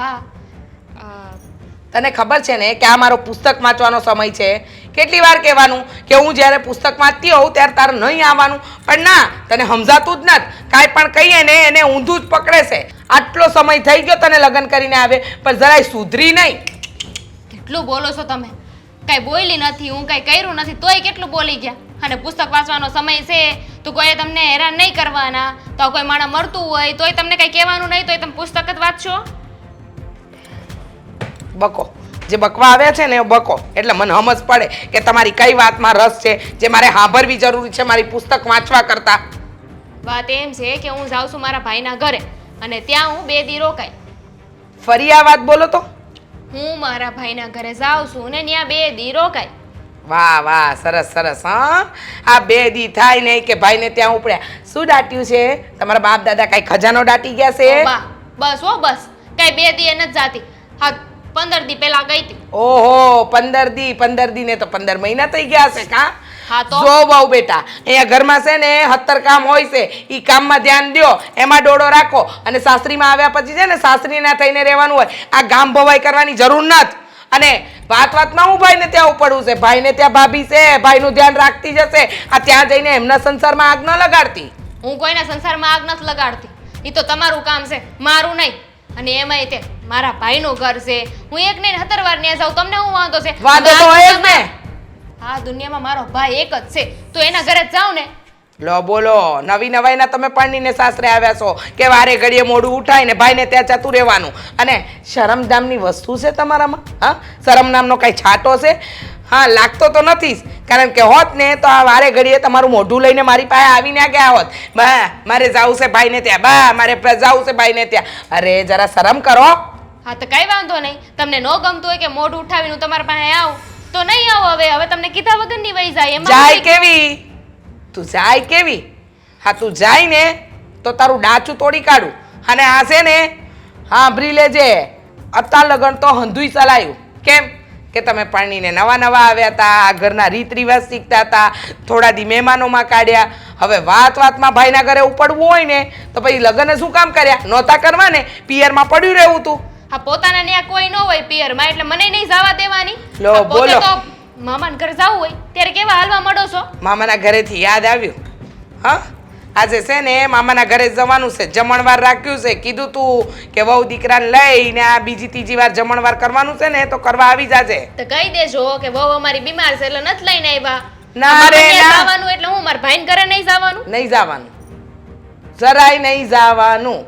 હા તને ખબર છે ને કે આ મારો પુસ્તક વાંચવાનો સમય છે. કેટલી વાર કહેવાનું કે હું જ્યારે પુસ્તક વાંચતી હોઉં ત્યારે તારે નહીં આવવાનું, પણ ના, તને સમજાતું જ નથી. કાંઈ પણ કહીએ ને એને ઊંધું જ પકડે છે. આટલો સમય થઈ ગયો તને લગ્ન કરીને આવે, પણ જરાય સુધરી નહીં. કેટલું બોલો છો તમે? કાંઈ બોલી નથી, હું કાંઈ કર્યું નથી, તોય કેટલું બોલી ગયા. અને પુસ્તક વાંચવાનો સમય છે તો કોઈ તમને હેરાન નહીં કરવાના. તો કોઈ માણસ મળતું હોય તોય તમને કંઈ કહેવાનું નહીં, તોય તમે પુસ્તક જ વાંચશો. બકો, જે બકવા આવ્યા છે ને એ બકો, એટલે મને સમજ પડે કે તમારી કઈ વાતમાં રસ છે જે મારે સાંભળવી જરૂરી છે મારી પુસ્તક વાંચવા કરતા. વાત એમ છે કે હું જાઉં છું મારા ભાઈના ઘરે અને ત્યાં હું 2 દી રોકાઈ. ફરી આ વાત બોલો તો. હું મારા ભાઈના ઘરે જાઉં છું ને ત્યાં 2 દી રોકાઈ. વાહ વાહ, સરસ સરસ. હા, આ 2 દી થાય નહીં કે ભાઈને ત્યાં ઉપડ્યા. શું દાટ્યું છે? તમારા બાપ દાદા કઈ ખજાનો દાટી ગયા છે? બા બસ હો બસ, કઈ 2 દી એ નથી જાતી. હા 15 દી પહેલા ગઈ હતી. ઓહો, 15 દી ને તો 15 મહિના થઈ ગયા છે કા? હા તો જો બહુ બેટા, અહીંયા ઘરમાં છે ને 70 કામ હોય છે, ઈ કામમાં ધ્યાન દ્યો, એમાં ડોડો રાખો. અને સાસરીમાં આવ્યા પછી છે ને સાસરીના થઈને રહેવાનું હોય. આ ગામ ભવાઈ કરવાની જરૂર નથી. અને વાતમાં હું ભાઈને ત્યાં ઉપડવું છે? ભાઈને ત્યાં ભાભી છે, ભાઈનું ધ્યાન રાખતી જશે. આ ત્યાં જઈને એમના સંસારમાં આગ ન લગાડતી. હું કોઈના સંસારમાં આગ નથી લગાડતી. એ તો તમારું કામ છે, મારું નહીં. અને એમાંય તે મારા ભાઈનું ઘર છે. હું એક નહીં 17 વાર ત્યાં જાઉં, તમને શું વાંધો છે? વાંધો તો હોય જ ને. આ દુનિયામાં મારો ભાઈ એક જ છે, તો એના ઘરે જ જાઉં ને. લો બોલો, નવી નવાઈના તમે પરણીને સાસરે આવ્યા છો કે વારે ઘડીએ મોડું ઉઠાય ને ભાઈને ત્યાં જતું રહેવાનું. અને શરમ નામની વસ્તુ છે તમારામાં? હા, શરમ નામનો કઈ છાંટો છે? હા, લાગતો તો નથી જ. કારણ કે હોત ને તો આ વારે ઘડીએ તમારું મોઢું લઈને મારી પાસે આવીને ગયા હોત. બા મારે જાવું છે ભાઈને ત્યાં, બા મારે જાવું છે ભાઈને ત્યાં. અરે જરા શરમ કરો. હા તો કઈ વાંધો નહીં. તમને ન ગમતું હોય કે મોઢું ઉઠાવીને હું તમારા પાસે આવું તો નહીં આવો. હવે તમને કીધા વગરની વહી જાય. એમાં જાય કેવી? તું જાય કેવી? હા, તું જાય ને તો તારું ડાચું તોડી કાઢું. અને આ છે ને સાંભળી લેજે, અત્યાર લગન તો હંધુય ચલાયું. કેમ કે તમે પરણીને નવા આવ્યા હતા, ઘરના રીત રિવાજ શીખતા હતા, થોડા દી મહેમાનોમાં કાઢ્યા. હવે વાતમાં ભાઈના ઘરે ઉપડવું હોય ને તો પછી લગ્ન શું કામ કર્યા? નહોતા કરવા ને, પિયરમાં પડ્યું રહેવું તું. હા, પોતાના ત્યાં કોઈ ન હોય પિયરમાં, એટલે મને નહીં જવા દેવાની. લો બોલો, તો મામાના ઘરે જવું હોય ત્યારે કેવા હાલવા મળો છો? મામાના ઘરેથી યાદ આવ્યું. હા, આજે છે ને મામાના ઘરે જવાનું છે, જમણવાર રાખ્યું છે. કીધું તું કે વહુ દીકરાને લઈને આ બીજી ત્રીજી વાર જમણવાર કરવાનું છે ને તો કરવા આવી જાજે. તો કહી દેજો કે વહુ અમારી બીમાર છે એટલે નથી લઈને આવ્યા. ના રે ના, જવાનું એટલે હું મારા ભાઈને ઘરે નહીં જવાનું. નહીં જવાનું, જરાય નહીં જવાનું.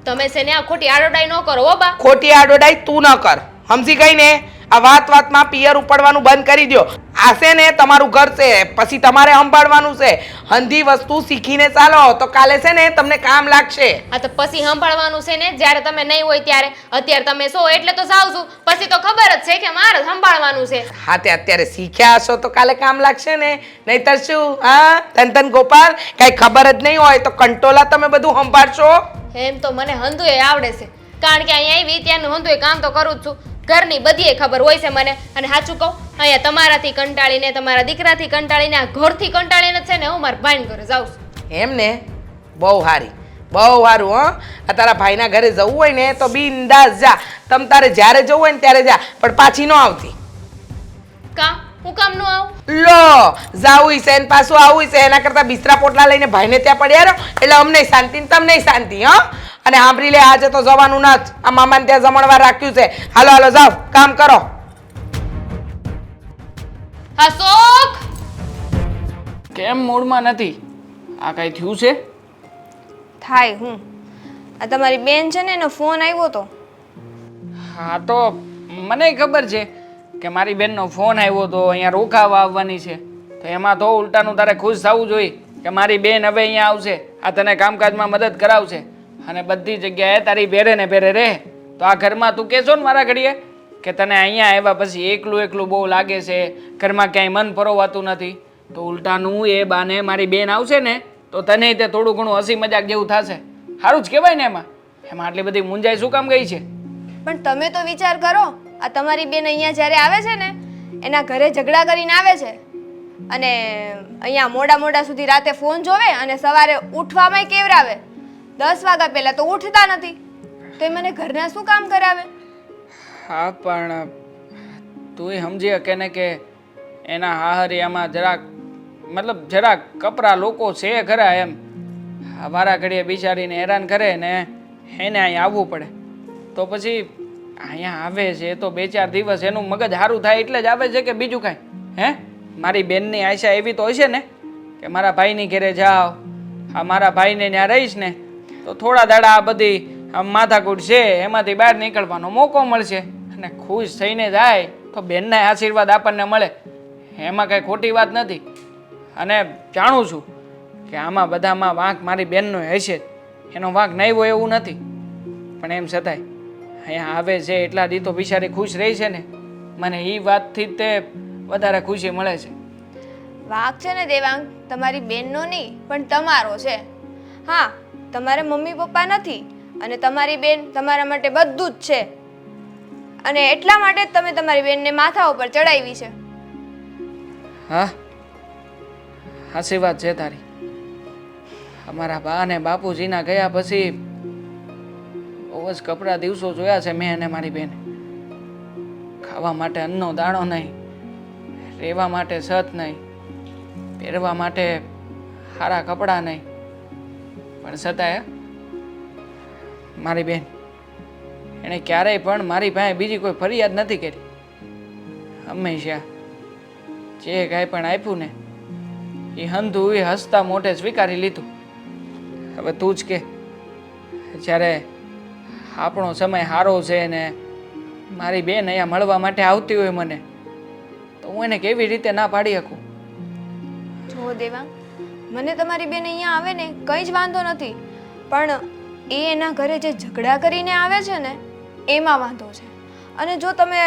તમે છે ને આ ખોટી આડોડાઈ ન કરો હો બા. ખોટી આડોડાઈ તું ન કર, સમજી ગઈ ને? આ વાતમાં પિયર ઉપાડવાનું બંધ કરી દો. આ છે ને તમારું ઘર છે, પછી તમારે સંભાળવાનું છે. હંધી વસ્તુ શીખીને ચાલો તો કાલે છે ને તમને કામ લાગશે. હા તો પછી સંભાળવાનું છે ને જ્યારે તમે નહીં હોય ત્યારે. અત્યારે તમે છો એટલે તો જાવ છું, પછી તો ખબર જ છે કે મારે સંભાળવાનું છે. હા, તે અત્યારે શીખ્યા હશો તો કાલે કામ લાગશે ને, નહીતર શું? હા, તન ગોપાલ, કઈ ખબર જ નહીં હોય તો કંટોલા તમે બધું સંભાળશો. એમ તો મને હંધુએ આવડે છે, કારણ કે અહીંયા આવી ત્યાંનું હંધુએ કામ તો કરું જ છું. ઘરની બધીએ ખબર હોય છે મને. અને સાચું કહું, અહીંયા તમારાથી કંટાળીને, તમારા દીકરાથી કંટાળીને, આ ઘરથી કંટાળીને છે ને હું મારા ભાઈના ઘરે જાઉં છું. એમ ને? બહુ સારી, બહુ સારું. હા, આ તારા ભાઈના ઘરે જવું હોય ને તો બિંદાસ જા. તમ તારે જ્યારે જવું હોય ને ત્યારે જા, પણ પાછી ન આવતી. હું કામ નું આવું? લો, જાવું છે ને પાછું આવું છે, એના કરતા બિસ્તરા પોટલા લઈને ભાઈને ત્યાં પડ્યા રહો એટલે અમને શાંતિ ને તમને શાંતિ. હા, અને સાંભળી લે, આજે તો જવાનું નથી. આ મામાને ત્યાં જમણવાર રાખ્યું છે. હાલો હાલો જાઓ, કામ કરો. અશોક, કેમ મૂડમાં નથી? આ કઈ થયું છે? થાય હું આ તમારી બેન છે ને એનો ફોન આવ્યો તો. હા તો મને ખબર છે કે મારી બેનનો ફોન આવ્યો તો અહીંયા રોકાવા આવવાની છે. તો એમાં તો ઉલટાનું તારે ખુશ થવું જોઈએ કે મારી બેન હવે અહીંયા આવશે, આ તને કામકાજમાં મદદ કરાવશે અને બધી જગ્યાએ તારી ભેરે ને ભેરે રહે. તો આ ઘરમાં તું કહેશો ને મારા ઘડીએ કે તને અહીંયા આવ્યા પછી એકલું બહુ લાગે છે, ઘરમાં ક્યાંય મન પરોવાતું નથી. તો ઉલટાનું એ બાને મારી બેન આવશે ને તો તને તે થોડું ઘણું હસી મજાક જેવું થશે. સારું જ કહેવાય ને. એમાં આટલી બધી મૂંઝાઈ શું કામ ગઈ છે? પણ તમે તો વિચાર કરો, આ તમારી બેન અહીંયા જ્યારે આવે છે ને એના ઘરે ઝઘડા કરીને આવે છે અને અહીંયા મોડા સુધી રાતે ફોન જોવે અને સવારે ઉઠવામાં કેવરાવે. 10 વાગ્યા પહેલા તો ઉઠતા નથી. તો એ મને ઘરના શું કામ કરાવે? હા પણ તું સમજી શકે ને કે એના હાહરિયામાં જરાક મતલબ જરાક કપરા લોકો છે ખરા એમ. વારા ઘડીએ બિચારીને હેરાન કરે ને એને અહીં આવવું પડે. તો પછી અહીંયા આવે છે તો 2-4 દિવસ એનું મગજ સારું થાય એટલે જ આવે છે કે બીજું કાંઈ? હે, મારી બેનની આશા એવી તો હશે ને કે મારા ભાઈની ઘરે જાઓ, હા મારા ભાઈને ત્યાં રહીશ ને તો થોડા દાડા આ બધી માથાકૂટ છે એમાંથી બહાર નીકળવાનો મોકો મળશે અને ખુશ થઈને જાય તો બેનના આશીર્વાદ આપણને મળે, એમાં કાંઈ ખોટી વાત નથી. અને જાણું છું કે આમાં બધામાં વાંક મારી બેનનો હશે જ, એનો વાંક નહીં હોય એવું નથી. પણ એમ છતાંય અહીંયા આવે છે એટલા દી તો બિચારી ખુશ રહી છે ને, મને એ વાતથી જ તે વધારે ખુશી મળે છે. વાંક છે ને દેવાંગ, તમારી બેનનો નહીં પણ તમારો છે. હા, તમારે મમ્મી પપ્પા નથી અને તમારી બેન તમારા માટે બધું જ છે અને એટલા માટે જ તમે તમારી બેનને માથા ઉપર ચડાવી છે. હા, સાચી વાત છે તારી. અમારા બા અને બાપુજીના ગયા પછી બહુ જ કપરા દિવસો જોયા છે મેં અને મારી બેને. ખાવા માટે અન્નનો દાણો નહીં, રહેવા માટે છત નહીં, પહેરવા માટે સારા કપડાં નહીં. પણ છતાંય મારી બેન એણે ક્યારેય પણ મારી પાસે બીજી કોઈ ફરિયાદ નથી કરી. હંમેશા જે કાંઈ પણ આપ્યું ને એ હંધું એ હસતા મોઢે સ્વીકારી લીધું. હવે તું જ કે જ્યારે આપણો સમય સારો છે ને મારી બેન અહીંયા મળવા માટે આવતી હોય મને તો હું એને કેવી રીતે ના પાડી શકું? જો દેવાંગ, મને તમારી બેન અહીંયા આવે ને કંઈ જ વાંધો નથી, પણ એ એના ઘરે જે ઝઘડા કરીને આવે છે ને એમાં વાંધો છે. અને જો તમે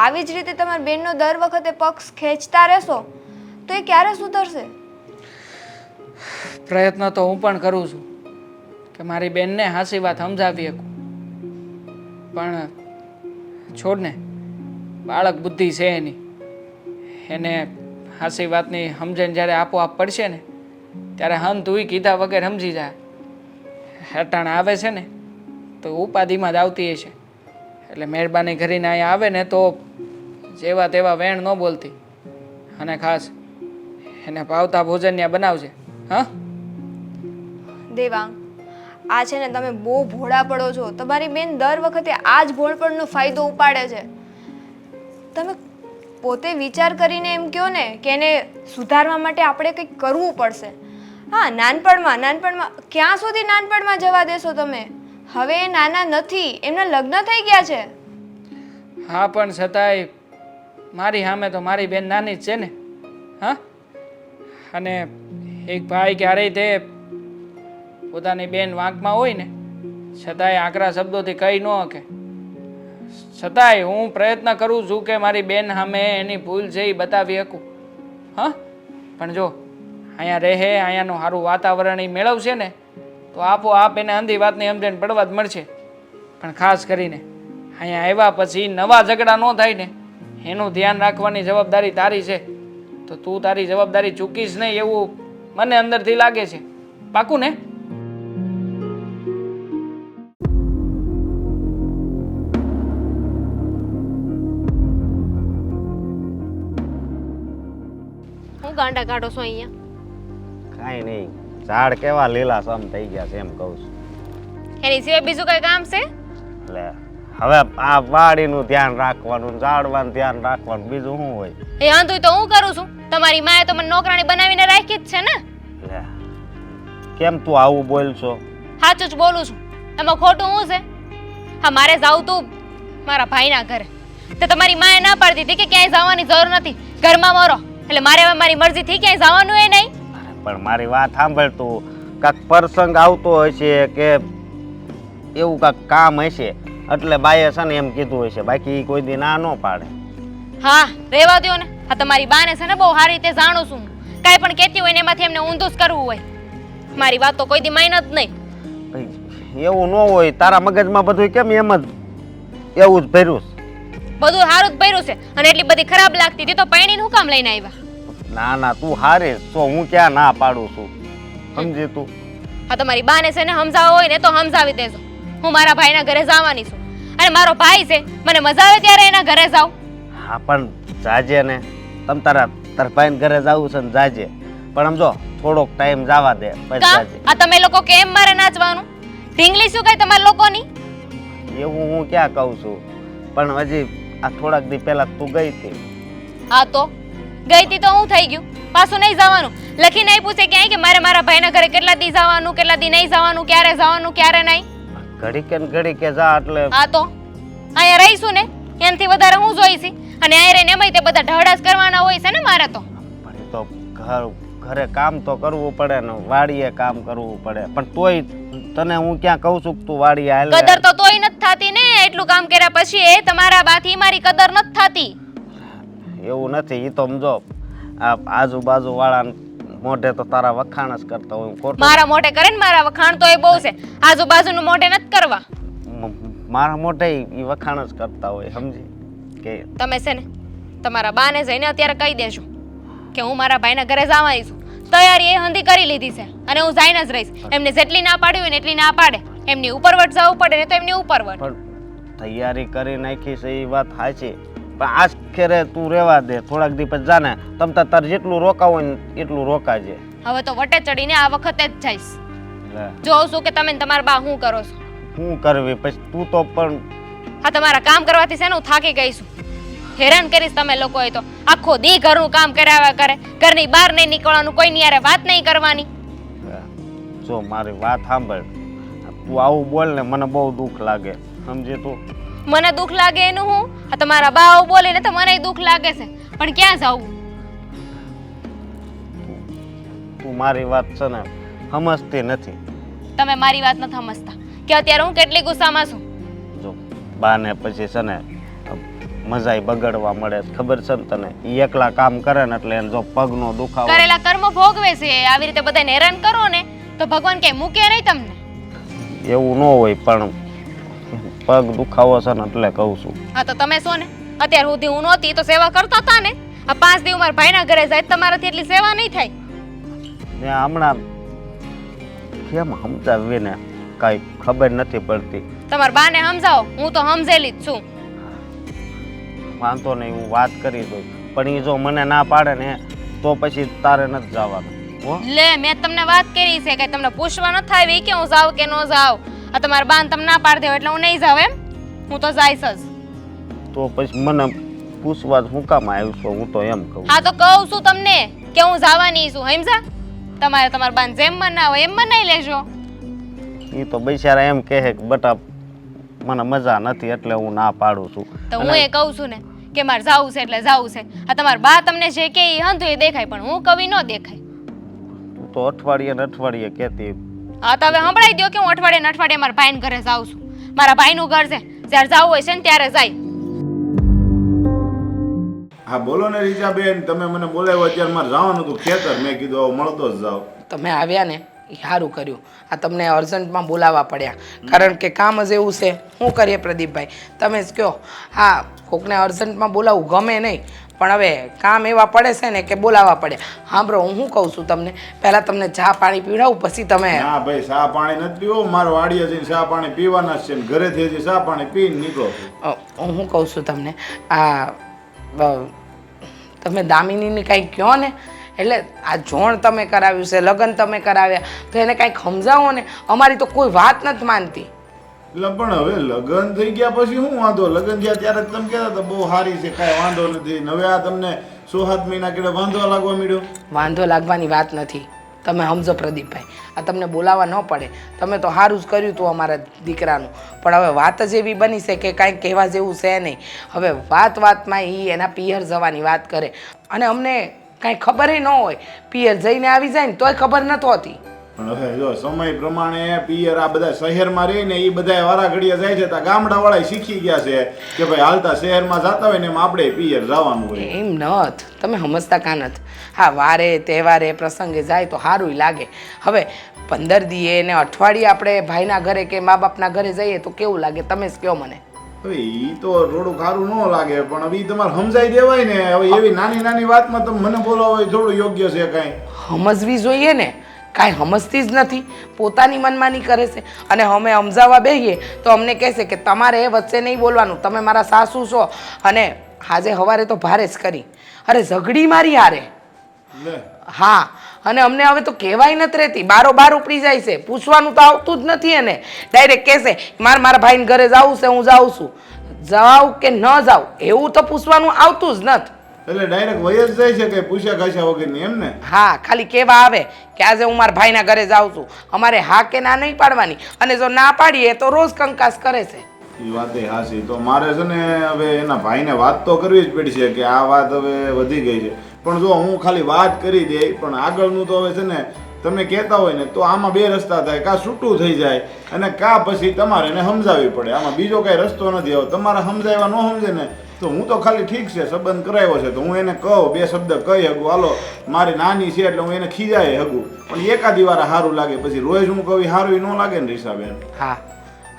આવી જ રીતે તમારી બેનનો દર વખતે પક્ષ ખેંચતા રહેશો તો એ ક્યારે સુધરશે? પ્રયત્ન તો હું પણ કરું છું કે મારી બેનને હાસી વાત સમજાવી શકું, પણ છોડ ને, બાળક બુદ્ધિ છે એની, એને હાસી વાતની સમજણ જ્યારે આપોઆપ પડશે ને ત્યારે હમ તું કીધા વગર સમજી જાય. હેટાણ આવે છે ને તો ઉપાધિમાં જ આવતી હશે, એટલે મહેરબાની કરીને અહીંયા આવે ને તો જેવા તેવા વેણ ન બોલતી અને ખાસ એને ભાવતા ભોજન ત્યાં બનાવજે. હા દેવાંગ, આ છે ને તમે બહુ ભોળા પડો છો. તમારી બેન દર વખતે આ જ ભોળપણનો ફાયદો ઉપાડે છે. તમે પોતે વિચાર કરીને એમ કહો ને કે એને સુધારવા માટે આપણે કંઈક કરવું પડશે. હા, નાનપણમાં ક્યાં સુધી નાનપણમાં જવા દેશો તમે? હવે એ નાના નથી, એમના લગ્ન થઈ ગયા છે. હા પણ છતાંય મારી સામે તો મારી બેન નાની જ છે ને. હા, અને એક ભાઈ ક્યારેય તે પોતાની બેન વાંકમાં હોય ને છતાંય આકરા શબ્દોથી કહી ન શકે. છતાંય હું પ્રયત્ન કરું છું કે મારી બેન સામે એની ભૂલ છે એ બતાવી શકું. હા, પણ જો અહીંયા રહે, અહીંયાનું સારું વાતાવરણ એ મેળવશે ને તો આપોઆપ એને અંધી વાતની સમજણ પડવા જ મળશે. પણ ખાસ કરીને અહીંયા આવ્યા પછી નવા ઝઘડા ન થાય ને એનું ધ્યાન રાખવાની જવાબદારી તારી છે. તો તું તારી જવાબદારી ચૂકીશ નહીં એવું મને અંદરથી લાગે છે. પાકું ને? હું ગાંડા કાઢો છો અહીંયા? કાંઈ નહીં, ઝાડ કેવા લીલાછમ થઈ ગયા છે એમ કહું છું. એની સિવાય બીજું કઈ કામ છે? એટલે હવે આ વાડીનું ધ્યાન રાખવાનું, ઝાડવાનું ધ્યાન રાખવાનું, બીજું શું હોય? એ આંધું તો હું કરું છું. તમારી માએ તો મને નોકરાણી બનાવીને રાખી જ છે ને. એટલે કેમ તું આવું બોલ છો? સાચું જ બોલું છું. એમાં ખોટું શું છે? હા, મારે જાવું તું મારા ભાઈના ઘરે. તો તમારી માએ ના પાડતી હતી કે ક્યાંય જવાની જરૂર નથી, ઘરમાં મરો. એટલે મારે હવે મારી મરજીથી ક્યાંય જવાનું એ નહીં. પણ મારી વાત સાંભળ તું, કાંક પ્રસંગ આવતો હશે કે એવું કાંક કામ હશે એટલે બાએ છે ને એમ કીધું હશે, બાકી કોઈ દી ના ન પાડે. હા, રહેવા દ્યો ને. આ તમારી બાને છે ને બહુ સારી રીતે જાણું છું. કાંઈ પણ કહેતી હોય ને એમાંથી એમને ઊંધું જ કરવું હોય. મારી વાત તો કોઈ દી માન જ નહીં. એવું ન હોય, તારા મગજમાં બધું કેમ એમ જ એવું જ ભર્યું છે? બધું સારું જ ભર્યું છે અને એટલી બધી ખરાબ લાગતી હતી તો પૈણીને હું કામ લઈને આવ્યા? ના ના, તું હારે તો હું ક્યાં ના પાડું છું, સમજી તું? હા, તમારી બાને છે ને સમજાવવા હોય ને તો સમજાવી દેજો. હું મારા ભાઈના ઘરે જવાની છું અને મારો ભાઈ છે, મને મજા આવે ત્યારે એના ઘરે જાઉં. હા પણ જાજે ને, તમ તારા ભાઈને ઘરે જવું છે ને જાજે, પણ આમ જો થોડોક ટાઈમ જવા દે પછી કા જાજે. આ તમે લોકો કેમ મારે નાચવાનું? ઢીંગલી શું કઈ તમારા લોકોની? એવું હું ક્યાં કહું છું, પણ હજી આ થોડાક દી પહેલા તું ગઈ હતી. હા તો ગઈ તી તો હું થઈ ગયું, પાછું નહીં જવાનું. લખીને આપ્યું છે ક્યાંય કે મારે મારા ભાઈના ઘરે કેટલા દી જવાનું, કેટલા દી નહીં જવાનું, ક્યારે નહીં. ઘડી કે જા એટલે હા તો અહીંયા રહીશું ને, એનાથી વધારે હું જોઈશી. અને અહીંયા રહીને એમાંય તે બધા ઢહડાસ કરવાના હોય છે ને મારે તો. પણ એ તો ઘરે કામ તો કરવું પડે ને, વાડીએ કામ કરવું પડે, પણ તોય તને હું ક્યાં કહું છું કે તું વાડીએ હાલ. કદર તો તોય નથી થતી ને, એટલું કામ કર્યા પછી એ તમારા બાથી મારી કદર નથી થતી. એવું નથી, ઈ તો સમજો આ આજુબાજુ વાળા મોઢે તો તારા વખાણ જ કરતા હોય. ખોટું? મારા મોઢે કરે ને મારા વખાણ તો એ બહુ છે, આજુબાજુનું મોઢે નથી કરવા. મારા મોઢે ઈ વખાણ જ કરતા હોય, સમજી કે તમે છે ને તમારા બાને જઈને અત્યારે કહી દેજો કે હું મારા ભાઈના ઘરે જવાની છું. તૈયારી એ હંધી કરી લીધી છે અને હું જઈને જ રહીશ. એમને જેટલી ના પાડી હોય ને એટલી ના પાડે. એમની ઉપરવટ જવું પડે ને તો એમની ઉપરવટ. પણ તૈયારી કરી નાખી છે એ વાત સાચી, પણ આજ ખેરે તું રહેવા દે, થોડાક દી પછી જાને તમ તાર જેટલું રોકાવ હોય ને એટલું રોકાજે. હવે તો વટે ચડીને આ વખતે જ જઈશ. લે, જોઉં છું કે તમે ને તમારા બા શું કરો છો. શું કરવી પછી તું તો પણ હા તમારા કામ કરવાથી છે ને હું થાકી ગઈ છું. હેરાન કરીશ તમે લોકોએ તો. આખો દી ઘરનું કામ કરાવ્યા કરે, ઘરની બહાર નહીં નીકળવાનું, કોઈની યારે વાત નહીં કરવાની. જો મારી વાત સાંભળ, તું આવું બોલ ને મને બહુ દુઃખ લાગે, સમજે તું. મને દુઃખ લાગે એનું હું? આ તમારા બા આવું બોલે ને તો મને દુઃખ લાગે છે, પણ ક્યાં જાવું? તું મારી વાત છે ને સમજતી નથી. તમે મારી વાત નથી સમજતા કે અત્યારે હું કેટલી ગુસ્સામાં છું. જો બાને પછી છે ને મજાઈ બગડવા મળે, ખબર છે ને તને? ઈ એકલા કામ કરે ને એટલે એને જો પગનો દુખાવો. કરેલા કર્મ ભોગવે છે. આવી રીતે બધાને હેરાન કરો ને તો ભગવાન કઈ મૂકે નહીં તમને. એવું ન હોય, પણ પગ દુખાવો છે ને એટલે કહું છું. હા તો તમે શું ને અત્યાર સુધી હું નહોતી તો સેવા કરતા હતા ને. આ 5 દિવસ મારા ભાઈના ઘરે જાય તમારાથી એટલી સેવા નહીં થાય. ને હમણાં કેમ સમજાવી ને કાંઈ ખબર નથી પડતી. તમારા બાને સમજાવો, હું તો સમજેલી જ છું. વાંધો નહીં, હું વાત કરી દઉં, પણ એ જો મને ના પાડે ને તો પછી તારે નથી જવાનું. હો લે મેં તમને વાત કરી છે કે તમને પૂછવા ન થાય કે હું જાઉં કે ન જાઉં. આ તમારા બાન તમને ના પાડ દેવો એટલે હું નહીં જાઉં એમ? હું તો જઈશ જ. તો પછી મને પૂછવા શું કામ આવ્યું છો? હું તો એમ કહું. હા તો કહું છું તમને કે હું જવાની છું, સમજા? તમારે તમારા બાન જેમ મનાવો એમ મનાઈ લેજો. એ તો બિચારા એમ કહે કે બટા મને મજા નથી એટલે હું ના પાડું છું. તો હું એ કહું છું ને કે મારે જાવું છે એટલે જાવું છે. આ તમારા બા તમને જે કે એ હંધું એ દેખાય, પણ હું કવિ ન દેખાય. તું તો અઠવાડિયે ને અઠવાડિયે કહેતી. હા તો હવે સંભળાઈ દો કે હું અઠવાડિયે ને અઠવાડિયે મારા ભાઈને ઘરે જાઉં છું. મારા ભાઈનું ઘર છે, જ્યારે જાવું હોય છે ને ત્યારે જાય. હા બોલો ને રીચાબેન, તમે મને બોલાવ્યો અત્યારે મારે જવાનું હતું ખેતર. મેં કીધું આવો મળતો જ જાઓ. તમે આવ્યા ને એ સારું કર્યું. આ તમને અર્જન્ટમાં બોલાવવા પડ્યા, કારણ કે કામ જ એવું છે. શું કરીએ પ્રદીપભાઈ, તમે જ કહો. હા કોકને અર્જન્ટમાં બોલાવવું ગમે નહીં, પણ હવે કામ એવા પડે છે ને કે બોલાવવા પડે. સાંભળો હું શું કહું છું તમને, પહેલાં તમને ચા પાણી પીવડાવું પછી તમે. ના ભાઈ, ચા પાણી નથી પીવો મારે. વાડીએ જઈને ચા પાણી પીવાના જ છે ને ઘરેથી હજી ચા પાણી પીને નીકળો. હું શું કહું છું તમને, તમે દામિનીને કાંઈ કહો ને, એટલે આ જોણ તમે કરાવ્યું છે, લગ્ન તમે કરાવ્યા, તો એને કાંઈક સમજાવો ને. અમારી તો કોઈ વાત નથી માનતી. એટલે પણ હવે લગ્ન થઈ ગયા પછી શું વાંધો? લગ્ન થયા ત્યારે જ તમે કહેતા હતા બહુ સારી છે, કાંઈ વાંધો નથી. હવે આ તમને 6-7 મહિના કેડે વાંધો લાગવા મળ્યો. વાંધો લાગવાની વાત નથી, તમે સમજો પ્રદીપભાઈ. આ તમને બોલાવવા ન પડે, તમે તો સારું જ કર્યું હતું અમારા દીકરાનું. પણ હવે વાત જ એવી બની છે કે કાંઈક કહેવા જેવું છે નહીં. હવે વાતમાં એ એના પિયર જવાની વાત કરે, અને અમને કાંઈ ખબર ન હોય. પિયર જઈને આવી જાય ને તોય ખબર નથી હોતી. પણ હવે જો સમય પ્રમાણે પિયર આ બધા શહેરમાં રહીને એ બધા વારા ઘડીએ જાય છે, ત્યાં ગામડાવાળા શીખી ગયા છે કે ભાઈ હાલતા શહેરમાં જતા હોય ને એમ આપણે પિયર જવાનું હોય. એમ નથ, તમે સમજતા કાં નથી. હા વારે તહેવારે પ્રસંગે જાય તો સારું લાગે. હવે 15 દીએ ને અઠવાડિયે આપણે ભાઈના ઘરે કે મા બાપના ઘરે જઈએ તો કેવું લાગે? તમે જ કહો મને. હવે એ તો થોડું ખારું ન લાગે, પણ હવે ઈ તમારે સમજાઈ દેવાય ને. હવે એવી નાની નાની વાતમાં તમે મને બોલાવો એ થોડું યોગ્ય છે કાંઈ? સમજવી જોઈએ ને કાંઈ સમજતી જ નથી, પોતાની મનમાની કરે છે. અને અમે સમજાવવા બેહીએ તો અમને કહેશે કે તમારે વચ્ચે નહીં બોલવાનું, તમે મારા સાસુ છો. અને આજે સવારે તો ભારે જ કરી, અરે ઝઘડી મારી હારે. લે હા, અને અમને હવે તો કહેવાય નથી રહેતી, બારોબાર ઉપડી જાય છે, પૂછવાનું તો આવતું જ નથી. એને ડાયરેક્ટ કહેશે મારા ભાઈને ઘરે જવું છે, હું જાઉં છું. જાઉં કે ન જાઉં એવું તો પૂછવાનું આવતું જ નથી. એટલે ડાયરેક્ટ વય જ જાય છે કે પૂછ્યા ખાસ્યા વગરની એમ ને? હા, ખાલી કહેવા આવે કે આજે હું મારા ભાઈના ઘરે જાઉં છું. અમારે હા કે ના નહીં પાડવાની, અને જો ના પાડીએ તો રોજ કંકાસ કરે છે. એ વાત એ હાચી. તો મારે છે ને હવે એના ભાઈને વાત તો કરવી જ પડશે કે આ વાત હવે વધી ગઈ છે. પણ જો હું ખાલી વાત કરી દે, પણ આગળનું તો હવે છે ને તમે કહેતા હોય ને તો આમાં બે રસ્તા થાય, કાં છૂટું થઈ જાય અને કાં પછી તમારે એને સમજાવવી પડે. આમાં બીજો કાંઈ રસ્તો નથી. હવે તમારે સમજાવવા ન સમજે ને તો હું તો ખાલી ઠીક છે સંબંધ કરાવ્યો છે તો હું એને કહું, બે શબ્દ કહી શકું, હાલો મારી નાની છે એટલે હું એને ખીજાય શકું. પણ એકાદી વાર સારું લાગે, પછી રોજ હું કહું સારું ન લાગે ને રીસાબેન. હા,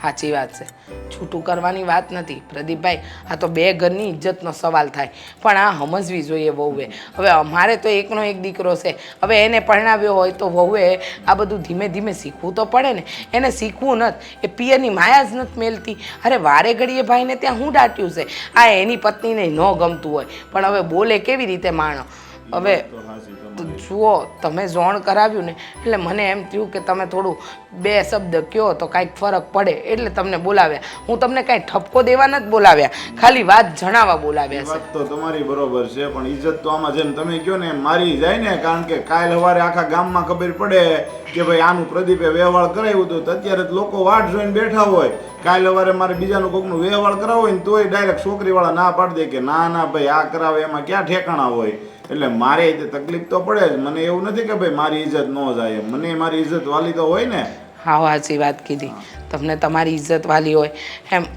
સાચી વાત છે. છૂટું કરવાની વાત નથી પ્રદીપભાઈ, આ તો બે ઘરની ઇજ્જતનો સવાલ થાય. પણ આ સમજવી જોઈએ વહુએ. હવે અમારે તો એકનો એક દીકરો છે, હવે એને પરણાવ્યો હોય તો વહુએ આ બધું ધીમે ધીમે શીખવું તો પડે ને. એને શીખવું નથી, એ પિયરની માયા જ નથી મેલતી. અરે વારે ઘડીએ ભાઈને ત્યાં હું દાટ્યું છે, આ એની પત્નીને ન ગમતું હોય પણ હવે બોલે કેવી રીતે માણો. હવે તો હાચી તો તમારી. જુઓ, તમે જોણ કરાવ્યું ને એટલે મને એમ થયું કે તમે થોડું બે શબ્દ કહો તો કાંઈક ફરક પડે એટલે તમને બોલાવ્યા. હું તમને કાંઈ ઠપકો દેવા નથી બોલાવ્યા, ખાલી વાત જણાવવા એ બોલાવ્યા છે. વાત તો તમારી બરોબર છે, પણ ઇજ્જત તો આમાં જેમ તમે કહો ને મારી જાય ને. કારણ કે કાલ સવારે આખા ગામમાં ખબર પડે કે ભાઈ આનું પ્રદીપે વ્યવહાર કરાવ્યું હતું, તો અત્યારે જ લોકો વાટ જોઈને બેઠા હોય. કાલ સવારે મારે બીજાનું કોકનું વ્યવહાર કરાવો હોય ને તોય ડાયરેક્ટ છોકરીવાળા ના પાડી દે કે ના ના ભાઈ આ કરાવે, એમાં ક્યાં ઠેકાણા હોય. એટલે મારે તકલીફ તો પડે જ. મને એવું નથી કે ભાઈ મારી ઇજ્જત ન જાય, મને મારી ઇજ્જત વાલી તો હોય ને. હા, સાચી વાત કીધી. તમને તમારી ઇજ્જત વાલી હોય એમ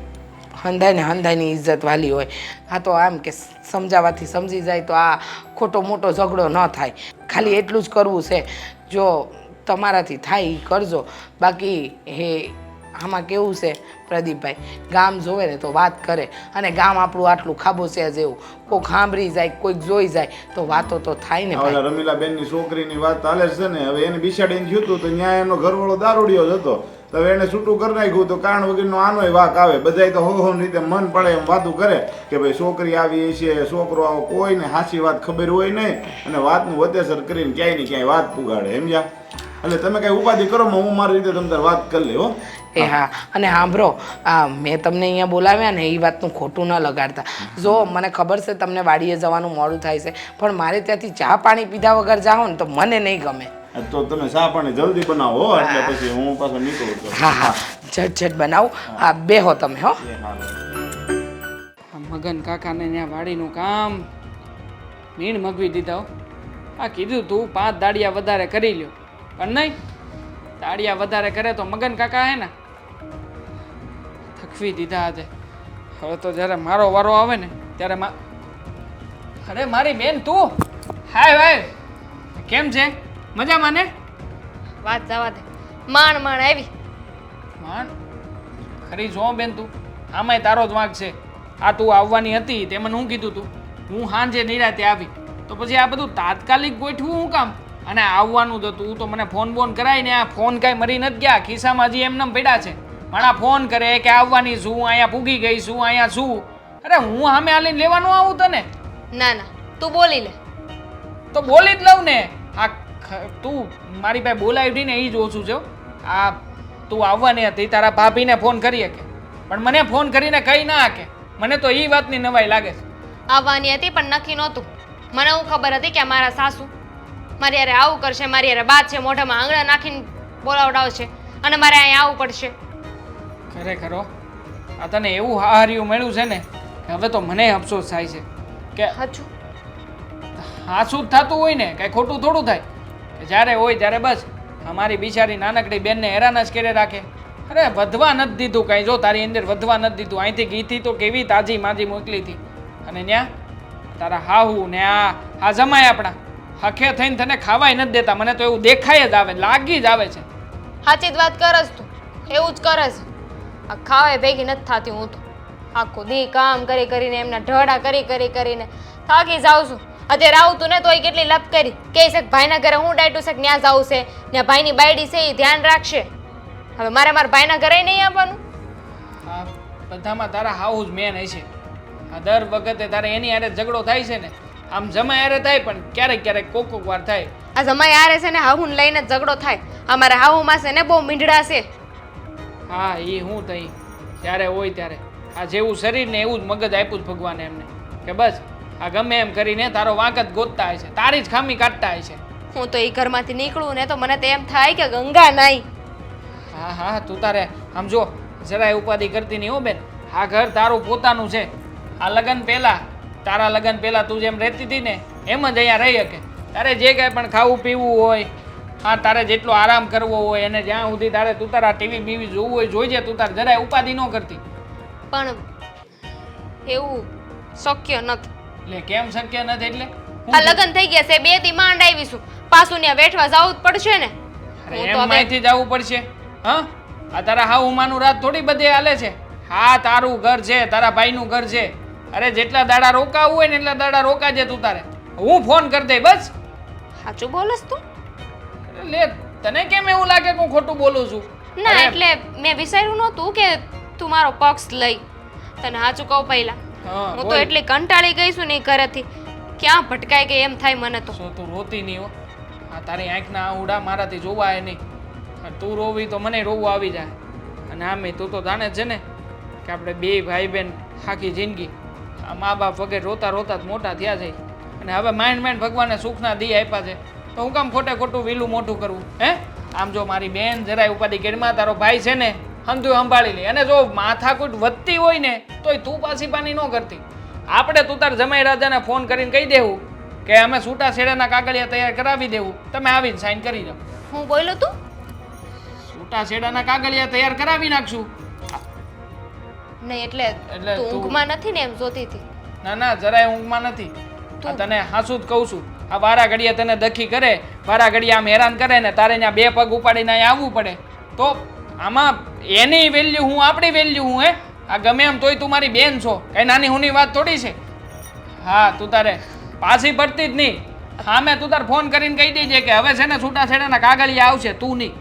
હંધાઈ ને હંધાઈની ઇજ્જત વાલી હોય. આ તો આમ કે સમજાવવાથી સમજી જાય તો આ ખોટો મોટો ઝઘડો ન થાય. ખાલી એટલું જ કરવું છે. જો તમારાથી થાય એ કરજો. બાકી આમાં કેવું છે પ્રદીપભાઈ, ગામ જોવે ને તો વાત કરે, અને ગામ આપણું આટલું ખાબોચિયા જેવું, કોઈક સાંભળી જાય, કોઈક જોઈ જાય તો વાતો તો થાય ને ભાઈ. હવે રમીલાબેનની છોકરીની વાત ચાલે છે ને, હવે એને બિસાડીને થયું હતું તો ત્યાં એનો ઘરવાળો દારૂડિયો જ હતો. તો હવે એને છૂટું કરી નાખ્યું તો કારણ વગરનો આનોય વાક આવે. બધાય તો હો રીતે મન પડે એમ વાતું કરે કે ભાઈ છોકરી આવી છે, છોકરો આવો, કોઈને સાચી વાત ખબર હોય નહીં, અને વાતનું વધેસર કરીને ક્યાંય ને ક્યાંય વાત પુગાડે. સમજ્યા? એટલે તમે કઈ ઉપાધિ કરો, હું મારી રીતે તમે તાર વાત કરી લે હો. એ હા, અને સાંભળો, મેં તમને અહીંયા બોલાવ્યા ને એ વાતનું ખોટું ન લગાડતા. જો મને ખબર છે તમને વાડીએ જવાનું મોડું થાય છે, પણ મારે ત્યાંથી ચા પાણી પીધા વગર જાઓ ને તો મને નહીં ગમે. તો તમે ચા પાણી જલ્દી બનાવો હો, એટલે પછી હું પાછો નીકળું છું. હા હા, ઝટ બનાવો. હા, બેહો તમે હો. એ હાલો. આ મગન કાકાને ત્યાં વાડીનું કામ મીણ મગવી દીધા હો. આ કીધું તું 5 દાડિયા વધારે કરી લ્યો, પણ નહીં, દાડિયા વધારે કરે તો મગન કાકા હે ને થકવી દીધા આજે. હવે તો જ્યારે મારો વારો આવે ને ત્યારે અરે મારી બેન તું, હાય ભાઈ, કેમ છે? મજામાં ને? વાત જવા દે, માંડ માંડ આવી. માન ખરી જો બેન તું, આમાંય તારો જ વાંક છે. આ તું આવવાની હતી તે મને હું કીધું તું, હું સાંજે નિરાતે આવી, તો પછી આ બધું તાત્કાલિક ગોઠવું હું કામ? અને આવવાનું જ હતું તો મને ફોન બોન કરાય ને. આ ફોન કાંઈ મરી નથી ગયા, ખિસ્સામાં હજી એમને પડ્યા છે. મારા ફોન કરે કે આવવાની છું, અહીંયા પૂગી ગઈ છું, અહીંયા છું. અરે હું સામે હાલીને લેવાનું આવું તને? ના ના, તું બોલી લે. તો બોલી જ લઉં ને. આ તું મારી પાસે બોલાવી ને એ જ ઓછું છે. આ તું આવવાની હતી, તારા ભાભીને ફોન કરી શકે, પણ મને ફોન કરીને કહી ના શકે. મને તો એ વાતની નવાઈ લાગે છે. આવવાની હતી પણ નક્કી નહોતું. મને હું ખબર હતી કે મારા સાસુ મારી યારે આવું કરશે, મારી યારે બાત છે, મોઢામાં આંગળા નાખીને બોલાવડાવશે અને મારે અહીંયા આવવું પડશે. ખરેખર હો, આ તને એવું હાર્યું મળ્યું છે ને કે હવે તો મને અફસોસ થાય છે કે હજુ હાસું જ થતું હોય ને, કાંઈ ખોટું થોડું થાય કે જ્યારે હોય ત્યારે બસ અમારી બિચારી નાનકડી બેનને હેરાન જ કરે રાખે. અરે વધવા નથી દીધું કાંઈ, જો તારી અંદર વધવા નથી દીધું. અહીંથી ગીથી તો કેવી તાજી માજી મોકલી હતી, અને ત્યાં તારા હાહુ ને આ જમાય આપણા હખે થઈને તને ખાવાય નથી દેતા. મને તો એવું દેખાય જ આવે, લાગી જ આવે છે. સાચી જ વાત કરસ તું, એવું જ કરસ. આ ખાવાય ભેગી નથી થતી. હું તો આખો દી કામ કરી કરીને એમના ઢડા કરીને થાકી જાઉં છું. અત્યારે આવતું ને તોય કેટલી લપ કરી કે છે કે ભાઈના ઘરે હું ડાયટું છે કે ત્યાં જવું છે ત્યાં ભાઈની બાયડી છે એ ધ્યાન રાખશે. હવે મારે મારા ભાઈના ઘરે નહીં આવવાનું. હા બધામાં તારા હાઉસ મેન હશે. આ દર વખતે તારે એની હારે ઝઘડો થાય છે ને, આમ જમાઈ હારે થાય પણ ક્યારેક ક્યારેક કોક વાર થાય. આ જમાઈ હારે છે ને હાહુને લઈને જ ઝઘડો થાય. અમારા હાહુમાં છે ને બહુ મીંઢડા છે. હા એ હું થઈ જ્યારે હોય ત્યારે આ જેવું શરીર ને એવું જ મગજ આપ્યું જ ભગવાને એમને કે બસ આ ગમે એમ કરીને તારો વાંક જ ગોતતા હોય છે, તારી જ ખામી કાઢતા હોય છે. હું તો એ ઘરમાંથી નીકળું ને તો મને તો એમ થાય કે ગંગા નાઈ. હા હા તું તારે આમ જો જરાય ઉપાધિ કરતી નહીં હો બેન. આ ઘર તારું પોતાનું છે. આ લગ્ન પહેલા તારા લગ્ન પહેલા તું જેમ રહેતી હતી ને એમ જ અહીંયા રહી શકે. તારે જે કાંઈ પણ ખાવું પીવું હોય, હા તારે જેટલો આરામ કરવો હોય અને જ્યાં સુધી તારે તું તારા ટીવી બીવી જોવું હોય જોઈજે, તું તારે જરાય ઉપાધિ ન કરતી. પણ એવું શક્ય નથી. એટલે કેમ શક્ય નથી એટલે આ લગ્ન થઈ ગયા છે, 2 દી માંડ આવીશું, પાછું ત્યાં બેઠવા જવું જ પડશે ને. અરે હું એમ તો હવે- માહિતી જવું પડશે. હા આ તારા હાવ ઉમાનું રાત થોડી બધે હાલે છે. હા તારું ઘર છે, તારા ભાઈનું ઘર છે. અરે જેટલા દાડા રોકાવું હોય ને એટલા દાડા રોકાજે તું તારે. હું ફોન કરી દઈ બસ. સાચું બોલસ તું? અરે લે તને કેમ એવું લાગે કે હું ખોટું બોલું છું? ના અરે, એટલે મેં વિચાર્યું નહોતું કે તું મારો પક્ષ લઈ. તને સાચું કહું પહેલા હા, હું તો બોલ. એટલી કંટાળી ગઈ છું ને ઈ ઘરેથી, ક્યાં ભટકાઈ ગઈ એમ થાય મને તો. શું તું રોતી નહીં હો? આ તારી આંખના આહુડા મારાથી જોવાય નહીં. અને તું રોવી તો મને રોવું આવી જાય. અને આમે તું તો જાણે જ છે ને કે આપણે બે ભાઈ બહેન આખી જિંદગી આ મા બાપ વગેરે રોતા રોતા જ મોટા થયા છે. અને હવે માઇન્ડ માઇન્ડ ભગવાને સુખના દી આપ્યા છે તો હું કામ ખોટે ખોટું વીલું મોટું કરવું હે? આમ જો મારી બેન જરાય ઉપાધિ કેડમાં તારો ભાઈ છે ને હંધુય સંભાળી લે. અને જો માથાકૂટ વધતી હોય ને તોય તું પાછી પાની ન કરતી. આપણે તું તાર જમાઈ રાજાને ફોન કરીને કહી દેવું કે અમે છૂટા છેડાના કાગળિયા તૈયાર કરાવી દેવું, તમે આવીને સાઈન કરી જાઓ. હું બોલ્યો તું? છૂટા છેડાના કાગળિયા તૈયાર કરાવી નાખશું. નહીં એટલે એટલે તું તું- ઊંઘમાં નથી ને એમ જોતી હતી. ના ના જરાય ઊંઘમાં નથી. આ તને હાસું જ કહું છું. આ બારા ઘડિયા તને દખી કરે, બારા ઘડિયા આમ હેરાન કરે ને તારે ત્યાં 2 પગ ઉપાડીને અહીં આવવું પડે તો આમાં એની વેલ્યુ હું, આપણી વેલ્યુ હું હે? આ ગમે એમ તોય તું મારી બેન છો, કઈ નાની હુની વાત થોડી છે. હા તું તારે પાછી પડતી જ નહીં. હા મેં તું તાર ફોન કરીને કહી દેજે કે હવે છે ને છૂટા છેડાના કાગળિયા આવશે, તું નહીં.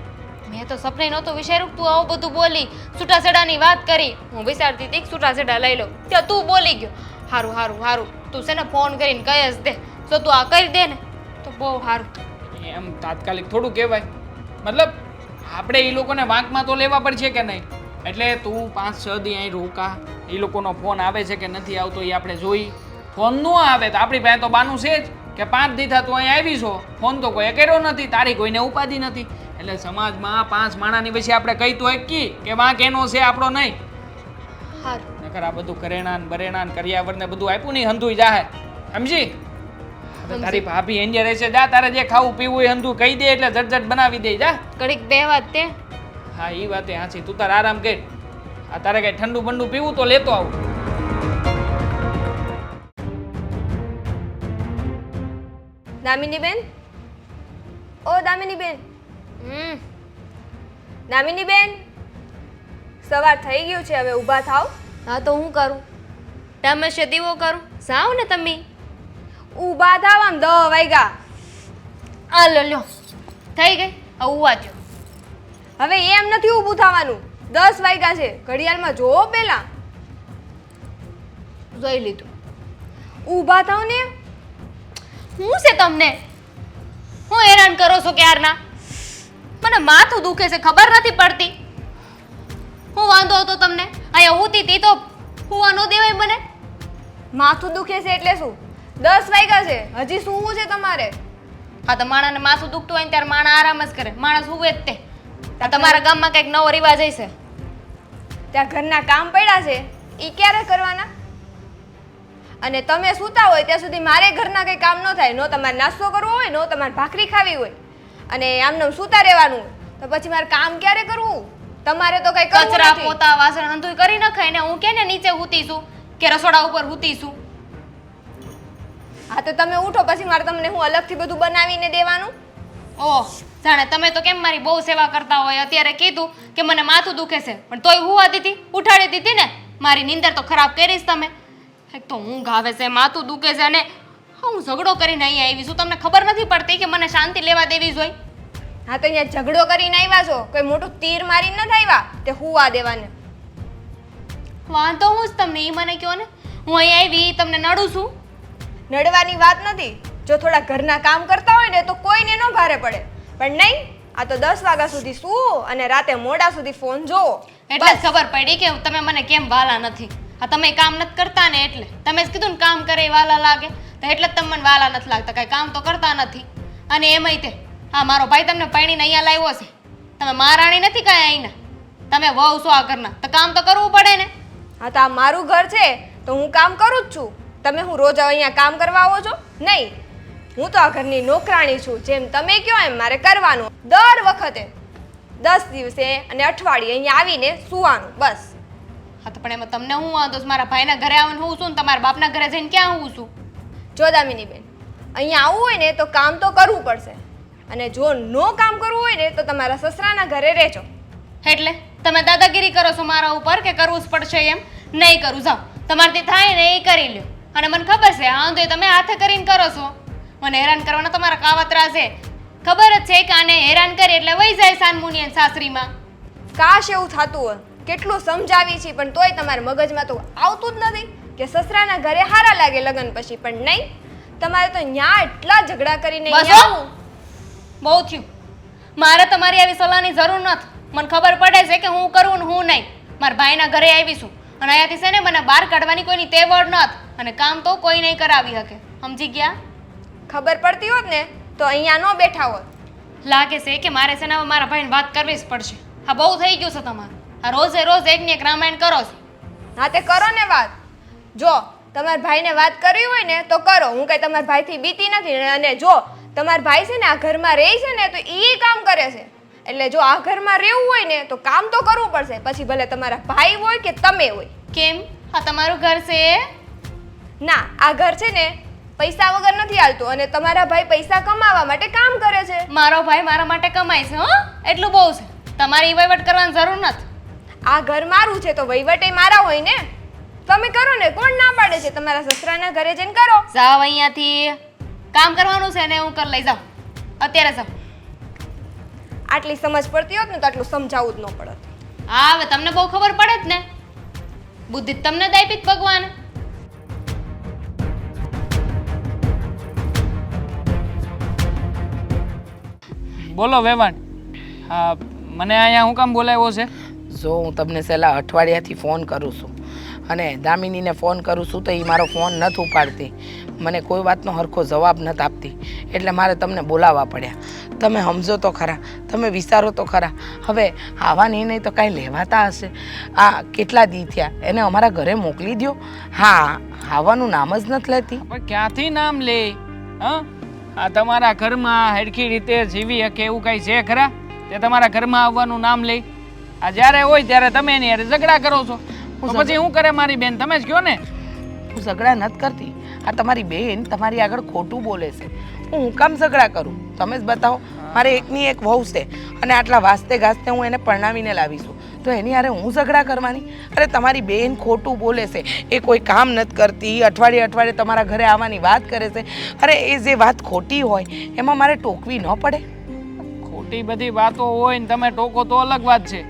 મેં તો સપને નહોતું વિચાર્યું કે તું આવું બધું બોલી, છૂટાછેડાની વાત કરી. હું વિચારતી હતી કે છૂટાછેડા લઈ લો, ત્યાં તું બોલી ગયો. હારું હારું હારું, તું છે ને ફોન કરીને કહી જ દે. જો તું આ કરી દે ને તો બહુ સારું. એમ તાત્કાલિક થોડું કહેવાય. મતલબ આપણે એ લોકોને વાંકમાં તો લેવા પડશે કે નહીં. એટલે તું 5-6 દી અહીં રોકા. એ લોકોનો ફોન આવે છે કે નથી આવતો એ આપણે જોઈ. ફોન ન આવે તો આપણી પાસે તો બાનું છે જ કે 5 દી થા તું અહીં આવી છો, ફોન તો કોઈએ કર્યો નથી, તારી કોઈને ઉપાધિ નથી. એટલે સમાજમાં 5 માણાની વચ્ચે આપણે કહી તો કી કે વાંક એનો છે આપણો નહીં. હારું. નકર આ બધું કરેણાન બરેણાન કર્યાવર ને બધું આપ્યું નહીં હંધુય જાહે, સમજી? હવે તારી ભાભી એન્જર રહેશે, જા તારે જે ખાવું પીવું એ હંધું કહી દે એટલે ઝટઝટ બનાવી દે. જા. ઘડીક બેહવા જ તે. હા એ વાતે હાચી. તું તાર આરામ કર. આ તારે કઈ ઠંડુ બંડુ પીવું તો લેતો આવું. દામિની બેન, ઓ દામિની બેન, દામિની બેન, સવાર થઈ ગયું છે, હવે ઊભા થાવ. હા તો હું કરું? ટમેશે દીવો કરું? જાઓ ને તમે. ઊભા થાવ, આમ 10 વાગ્યા. આ લો લ્યો થઈ ગઈ. હવે ઉવા દ્યો. હવે એમ નથી ઊભું થવાનું, 10 વાગ્યા છે. ઘડિયાળમાં જોવો પહેલા. જોઈ લીધું. ઊભા થાવ ને. હું છે તમને? હું હેરાન કરો છો ક્યારના? મને માથું દુખે છે, ખબર નથી પડતી. હું વાંધો હતો તમને? અહીંયા હોતી હતી તો હુવા ન દેવાય મને? માથું દુખે છે એટલે શું? 10 વાગ્યા છે, હજી સૂવું છે તમારે. હા તો માણાને માથું દુખતું હોય ને ત્યારે માણા આરામ જ કરે, માણસ હુવે જ તે. આ તમારા ગામમાં કંઈક નવો રિવાજ હશે. ત્યાં ઘરના કામ પડ્યા છે, એ ક્યારે કરવાના? અને તમે સૂતા હોય ત્યાં સુધી મારે ઘરના કંઈ કામ ન થાય. નો તમારે નાસ્તો કરવો હોય, નો તમારે ભાખરી ખાવી હોય, અને આમને સૂતા રહેવાનું હોય તો પછી મારે કામ ક્યારે કરવું? તમારે તો કંઈ કરવું કચરા નથી. પોતા વાસણ હંધુય કરી નખાય ને હું કે ને નીચે હુતી છું કે રસોડા ઉપર હુતી છું. હા તો તમે ઉઠો, પછી મારે તમને હું અલગથી બધું બનાવીને દેવાનું. ઓહ જાણે તમે તો કેમ મારી બહુ સેવા કરતા હોય. અત્યારે કીધું કે મને માથું દુખે છે પણ તોય હુવા દીધી, ઉઠાડી દીધી ને. મારી નીંદર તો ખરાબ કરીશ તમે. એક તો ઊંઘ આવે છે, માથું દુખે છે અને હા હું ઝઘડો કરીને અહીંયા આવી છું, તમને ખબર નથી પડતી કે મને શાંતિ લેવા દેવી જોઈએ? હા તો અહીંયા ઝઘડો કરીને આવ્યા છો, કોઈ મોટું તીર મારીને નથી આવ્યા તે હુવા દેવાને. વાંધો હું જ તમને એ મને કહો ને, હું અહીંયા આવી તમને નડું છું? નડવાની વાત નથી. જો થોડા ઘરના કામ કરતા હોય ને તો કોઈને ન ભારે પડે, પણ નહીં, આ તો 10 વાગ્યા સુધી સૂવો અને રાતે મોડા સુધી ફોન જોવો. એટલે જ ખબર પડી કે તમે મને કેમ વાલા નથી. આ તમે કામ નથી કરતા ને એટલે તમે જ કીધું ને કામ કરે એ વાલા લાગે, તો એટલે જ તમે મને વાલા નથી લાગતા. કાંઈ કામ તો કરતા નથી. અને એમાંય તે હા મારો ભાઈ તમને પૈણીને અહીંયા લાવ્યો છે, તમે મહારાણી નથી કાંઈ અહીંના, તમે વહુ છો આ ઘરના, તો કામ તો કરવું પડે ને. હા તો આ મારું ઘર છે તો હું કામ કરું જ છું. તમે હું રોજ અહીંયા કામ કરવા આવો છો? નહીં, હું તો આ ઘરની નોકરાણી છું. જેમ તમે કહો એમ મારે કરવાનું. દર વખતે 10 દિવસે અને અઠવાડિયે અહીંયા આવીને સૂવાનું બસ. હા તો પણ એમાં તમને હું વાંધો છે? મારા ભાઈના ઘરે આવવાનું હું છું ને તમારા બાપના ઘરે જઈને ક્યાં હું છું? જો દામિની બેન, અહીંયા આવવું હોય ને તો કામ તો કરવું પડશે, અને જો નો કામ કરવું હોય ને તો તમારા સસરાના ઘરે રહેજો. એટલે તમે દાદાગીરી કરો છો મારા ઉપર કે કરવું જ પડશે એમ? નહીં કરું, જાઓ તમારથી થાય ને એ કરી લ્યો. અને મને ખબર છે હા તો તમે હાથે કરીને કરો છો, મને હેરાન કરવાના તમારા કાવતરા છે. ખબર જ છે કે આને હેરાન કરી એટલે વહી જાય સાનમુનિયન સાસરીમાં. કાશ એવું થતું હોય, કેટલું સમજાવી છે પણ તોય તમારા મગજમાં તો આવતું જ નથી કે સસરાના ઘરે હારા લાગે લગ્ન પછી. પણ નહીં, તમારે તો ન્યા એટલા ઝઘડા કરીને બસ અહીંયા હો! આવવું. બહુ થયું. મારે તમારી આવી સલાહની જરૂર નથી. મને ખબર પડે છે કે હું કરું ને હું નહીં. મારા ભાઈના ઘરે આવીશું અને અહીંયાથી છે ને મને બહાર કાઢવાની કોઈની તેવડ નથી, અને કામ તો કોઈ નહીં કરાવી શકે. સમજી ગયા? ખબર પડતી હોત ને તો અહીંયા ન બેઠા હોત. લાગે છે કે મારે છે ને હવે મારા ભાઈને વાત કરવી જ પડશે. હા બહુ થઈ ગયું છે તમારું. આ રોજે રોજ એકની એક રામાયણ કરો છો. હા તે કરો ને વાત. જો તમારા ભાઈને વાત કરવી હોય ને તો કરો, હું કઈ તમારા ભાઈથી બીતી નથી. અને જો તમારા ભાઈ છે ને આ ઘરમાં રહે છે ને તો એ કામ કરે છે, એટલે જો આ ઘરમાં રહેવું હોય ને તો કામ તો કરવું પડશે. પછી ભલે તમારા ભાઈ હોય કે તમે હોય. કેમ? આ તમારું ઘર છે? ના, આ ઘર છે ને પૈસા વગર નથી હાલતું, અને તમારા ભાઈ પૈસા કમાવા માટે કામ કરે છે. મારો ભાઈ મારા માટે કમાય છે. હો એટલું બહુ છે, તમારી વહીવટ કરવાની જરૂર નથી. આ ઘર મારું છે તો વહીવટ એ મારા હોય ને. તમે કરો ને, કોણ ના પાડે છે? તમારા સસરાના ઘરે જઈને કરો. જાઓ અહીંયાથી. કામ કરવાનું છે ને હું કરી લઈ જાઉં. અત્યારે જાઓ. આટલી સમજ પડતી હોત ને તો આટલું સમજાવવું જ ન પડત. હા હવે તમને બહુ ખબર પડે જ ને, બુદ્ધિ તમને જ આપી જ ભગવાન. બોલો વેવાણ. હા મને અહીંયા હું કામ બોલાવ્યો છે? જો હું તમને છેલ્લા અઠવાડિયાથી ફોન કરું છું અને દામિનીને ફોન કરું છું તો એ મારો ફોન નથી ઉપાડતી, મને કોઈ વાતનો હરખો જવાબ નથી આપતી, એટલે મારે તમને બોલાવવા પડ્યા. તમે સમજો તો ખરા, તમે વિચારો તો ખરા. હવે આવવાની નહીં તો કાંઈ લેવાતા હશે? આ કેટલા દી થયા, એને અમારા ઘરે મોકલી દો. હા, આવવાનું નામ જ નથી લેતી. પણ ક્યાંથી નામ લે? હા આ તમારા ઘરમાં હરખી રીતે જીવી શકે એવું કાંઈ છે ખરા તે તમારા ઘરમાં આવવાનું નામ લે? આ જ્યારે હોય ત્યારે તમે એની હારે ઝઘડા કરો છો, તો પછી શું કરે મારી બેન? તમે જ કહો ને. હું ઝઘડા નથી કરતી, આ તમારી બેન તમારી આગળ ખોટું બોલે છે. હું કામ ઝઘડા કરું? તમે જ બતાવો. મારે એકની એક વહુ છે અને આટલા વાસ્તે ગાસ્તે હું એને પરણાવીને લાવીશું, તો એની હારે હું ઝઘડા કરવાની? અરે તમારી બેન ખોટું બોલે છે, એ કોઈ કામ નથી કરતી, અઠવાડિયે અઠવાડિયે તમારા ઘરે આવવાની વાત કરે છે. અરે એ જે વાત ખોટી હોય એમાં મારે ટોકવી ન પડે? ખોટી બધી વાતો હોય ને તમે ટોકો તો અલગ વાત છે,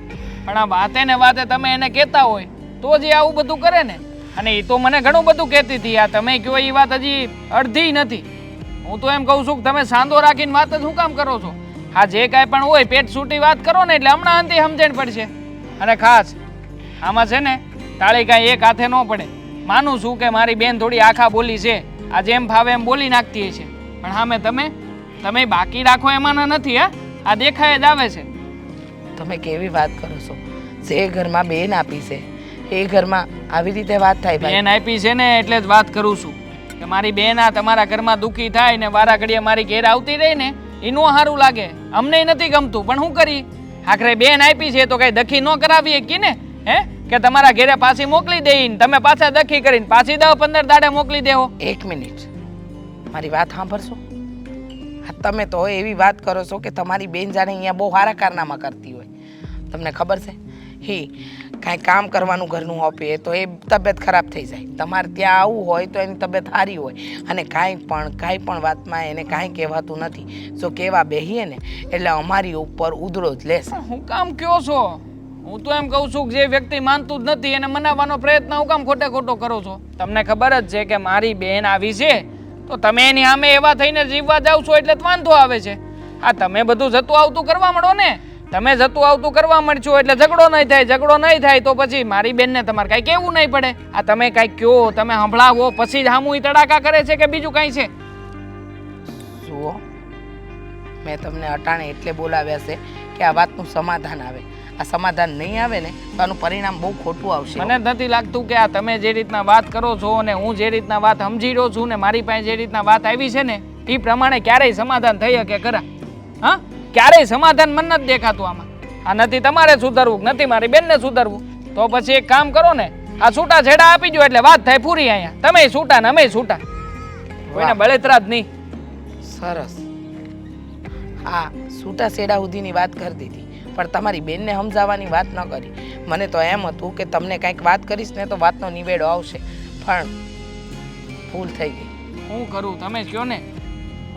પણ આ વાતે ને વાતે તમે એને કહેતા હોય તો જ એ આવું બધું કરે ને. અને એ તો મને ઘણું બધું કહેતી હતી. આ તમે કહો એ વાત હજી અડધી નથી. હું તો એમ કહું છું કે તમે સાંધો રાખીને વાત જ શું કામ કરો છો? હા જે કાંઈ પણ હોય પેટ છૂટી વાત કરો ને એટલે હમણાં અંતે સમજણ પડશે. અને ખાસ આમાં છે ને તાળી કાંઈ એક હાથે ન પડે. માનું છું કે મારી બેન થોડી આખા બોલી છે, આ જેમ ફાવે એમ બોલી નાખતી છે, પણ હા મેં તમે બાકી રાખો એમાંના નથી. હા આ દેખાય જ આવે છે. તમે કેવી વાત કરો છો? જે ઘરમાં બેન આપી છે એ ઘરમાં આવી રીતે વાત થાય? બેન આપી છે ને એટલે જ વાત કરું છું કે મારી બેન આ તમારા ઘરમાં દુઃખી થાય ને વારા ઘડીએ મારી ઘેર આવતી રહી ને એનું સારું લાગે. અમને નથી ગમતું, પણ શું કરી? આખરે બેન આપી છે તો કઈ દખી ન કરાવીએ કે ને? હે કે તમારા ઘેરે પાછી મોકલી દઈને તમે પાછા દખી કરીને પાછી 10-15 દાડે મોકલી દેવો? એક મિનિટ, મારી વાત સાંભળશો? તમે તો એવી વાત કરો છો કે તમારી બેન જાણે અહીંયા બહુ સારા કારનામા કરતી હોય. તમને ખબર છે કાંઈ કામ કરવાનું ઘરનું આપીએ તો એ તબિયત ખરાબ થઈ જાય. તમારે ત્યાં આવવું હોય તો એની તબિયત સારી હોય, અને કાંઈ પણ વાતમાં એને કાંઈ કહેવાતું નથી. જો કહેવા બેહીએ ને એટલે અમારી ઉપર ઉધળો જ લેશે. હું કામ કયો છો? હું તો એમ કહું છું કે જે વ્યક્તિ માનતું જ નથી એને મનાવવાનો પ્રયત્ન હું કામ ખોટો કરો છો? તમને ખબર જ છે કે મારી બહેન આવી છે તો તમે એની સામે એવા થઈને જીવવા જાવ છો એટલે જ વાંધો આવે છે. આ તમે બધું જતું આવતું કરવા માંડો ને, તમે જતું આવતું કરવા માંડશો એટલે ઝઘડો નહીં થાય તો પછી મારી બેનને તમારે કાંઈ કહેવું નહીં પડે. આ તમે કાંઈ કહો, તમે સંભળાવો પછી જ સામું ઈ તડાકા કરે છે કે બીજું કાંઈ છે? જુઓ, મેં તમને અટાણે એટલે બોલાવ્યા છે કે આ વાતનું સમાધાન આવે. આ સમાધાન નહીં આવે ને તો આનું પરિણામ બહુ ખોટું આવશે. મને નથી લાગતું કે આ તમે જે રીતના વાત કરો છો અને હું જે રીતના વાત સમજી રહ્યો છું ને મારી પાસે જે રીતના વાત આવી છે ને એ પ્રમાણે ક્યારેય સમાધાન થઈ શકે ખરા? હા, ક્યારેય સમાધાન મને નથી દેખાતું આમાં. આ નથી તમારે સુધરવું, નથી મારી બેનને સુધરવું, તો પછી એક કામ કરો ને, આ છૂટા છેડા આપી દો એટલે વાત થાય પૂરી. અહીંયા તમે છૂટા ને અમે છૂટા, કોઈને બળેતરા જ નહીં. સરસ. હા, છૂટા છેડા સુધીની વાત કરી દીધી, પણ તમારી બેનને સમજાવવાની વાત ન કરી. મને તો એમ હતું કે તમને કંઈક વાત કરીશ ને તો વાતનો નિવેડો આવશે, પણ ભૂલ થઈ ગઈ. હું કરું તમે કહો ને,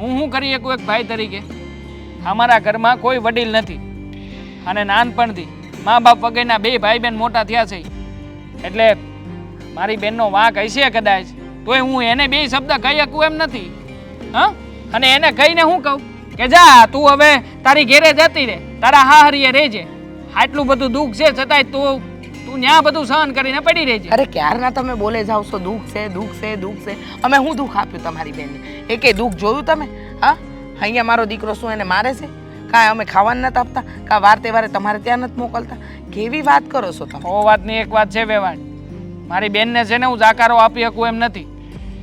હું કરી શકું એક ભાઈ તરીકે? અમારા ઘરમાં કોઈ વડીલ નથી અને નાનપણથી મા બાપ વગરના બે ભાઈ બહેન મોટા થયા છે, એટલે મારી બેનનો વાંક હશે કદાચ તોય હું એને બે શબ્દ કહી શકું એમ નથી. હા, અને એને કહીને હું કહું કે જા તું હવે તારી ઘેરે જતી રહે, તારા હાહરીએ રહેજે. આટલું બધું દુઃખ છે છતાંય તું ત્યાં બધું સહન કરીને પડી રહેજે. અરે ક્યારના તમે બોલે જાવ છો દુઃખ છે. અમે શું દુઃખ આપ્યું તમારી બેનને? એકે દુઃખ જોયું તમે? હા, અહીંયા મારો દીકરો શું એને મારે છે? કાંઈ અમે ખાવાનું નથી આપતા? કાં વાર તહેવારે તમારે ત્યાં નથી મોકલતા? કેવી વાત કરો છો તમે? ઓ વાતની એક વાત છે વેવાણ, મારી બેનને છે ને હું જાકારો આપી શકું એમ નથી,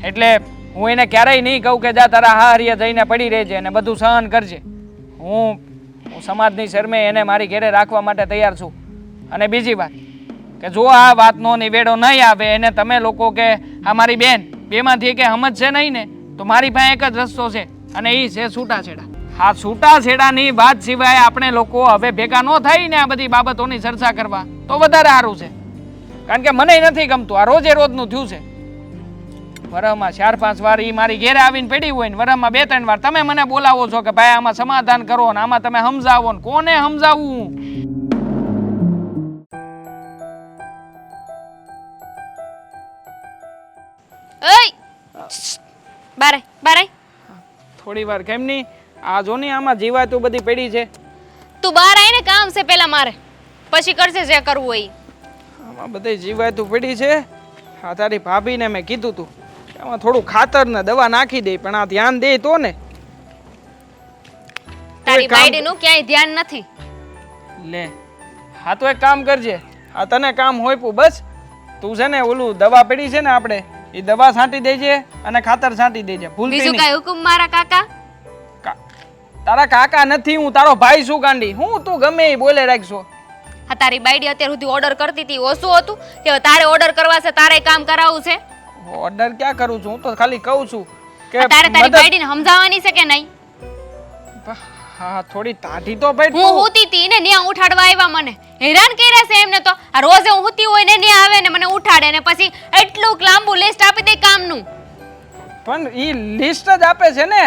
એટલે હું એને ક્યારેય નહીં કહું કે જા તારા હાહરીએ જઈને પડી રહેજે અને બધું સહન કરજે. હું સમાજની શરમે એને મારી ઘેરે રાખવા માટે તૈયાર છું. અને બીજી વાત કે જો આ વાતનો નિવેડો નહીં આવે એને તમે લોકો કે આ મારી બેન બેમાંથી કે સમજશે નહીં ને તો મારી પાસે એક જ રસ્તો છે અને એ છે છૂટાછેડા. આ છૂટાછેડાની વાત સિવાય આપણે લોકો હવે ભેગા ન થાય ને આ બધી બાબતોની ચર્ચા કરવા તો વધારે સારું છે, કારણ કે મને નથી ગમતું આ રોજે રોજનું થયું છે. વરહમાં 4-5 વાર એ મારી ઘેરે આવીને પડી હોય ને વરહમાં 2-3 વાર તમે મને બોલાવો છો કે ભાઈ આમાં સમાધાન કરો ને આમાં તમે સમજાવો ને કોને સમજાવવું? બારે થોડી વાર કેમ નહીં? આ જો ને આમાં જીવાતું બધી પડી છે. તું બહાર આવીને કામ છે પેલા મારે, પછી કરશે જે કરવું હોય. આમાં બધી જીવાતું પડી છે. આ તારી ભાભીને મેં કીધું તું આમાં થોડું ખાતર ને દવા નાખી દે, પણ આ ધ્યાન દે તો ને. તારી બાયડીનું ક્યાંય ધ્યાન નથી. લે હા તો એક કામ કરજે, આ તને કામ હોય પૂ બસ તું છે ને ઓલું દવા પડી છે ને આપણે એ દવા છાંટી દેજે અને ખાતર છાંટી દેજે. ભૂલતી બીજું નહીં. કઈ હુકમ મારા કાકા? તારા કાકા નથી, હું તારો ભાઈ છું ગાંડી. હું તું ગમે એ બોલે રાખશો. હા, તારી બાયડી અત્યાર સુધી ઓર્ડર કરતી હતી ઓછું હતું કે તારે ઓર્ડર કરવા છે, તારે કામ કરાવવું છે? ઓર્ડર ક્યાં કરું છું, હું તો ખાલી કહું છું કે તારે તારી બાયડીને સમજાવવાની છે કે નહીં? હા થોડી તાઢી તો ભાઈ હું હુતી હતી ને ન્યા ઉઠાડવા આવ્યા, મને હેરાન કર્યા છે એમને તો. આ રોજે હું હુતી હોય ને ન્યા આવે ને મને ઉઠાડે ને પછી એટલું લાંબુ લિસ્ટ આપી દે કામનું. પણ ઈ લિસ્ટ જ આપે છે ને,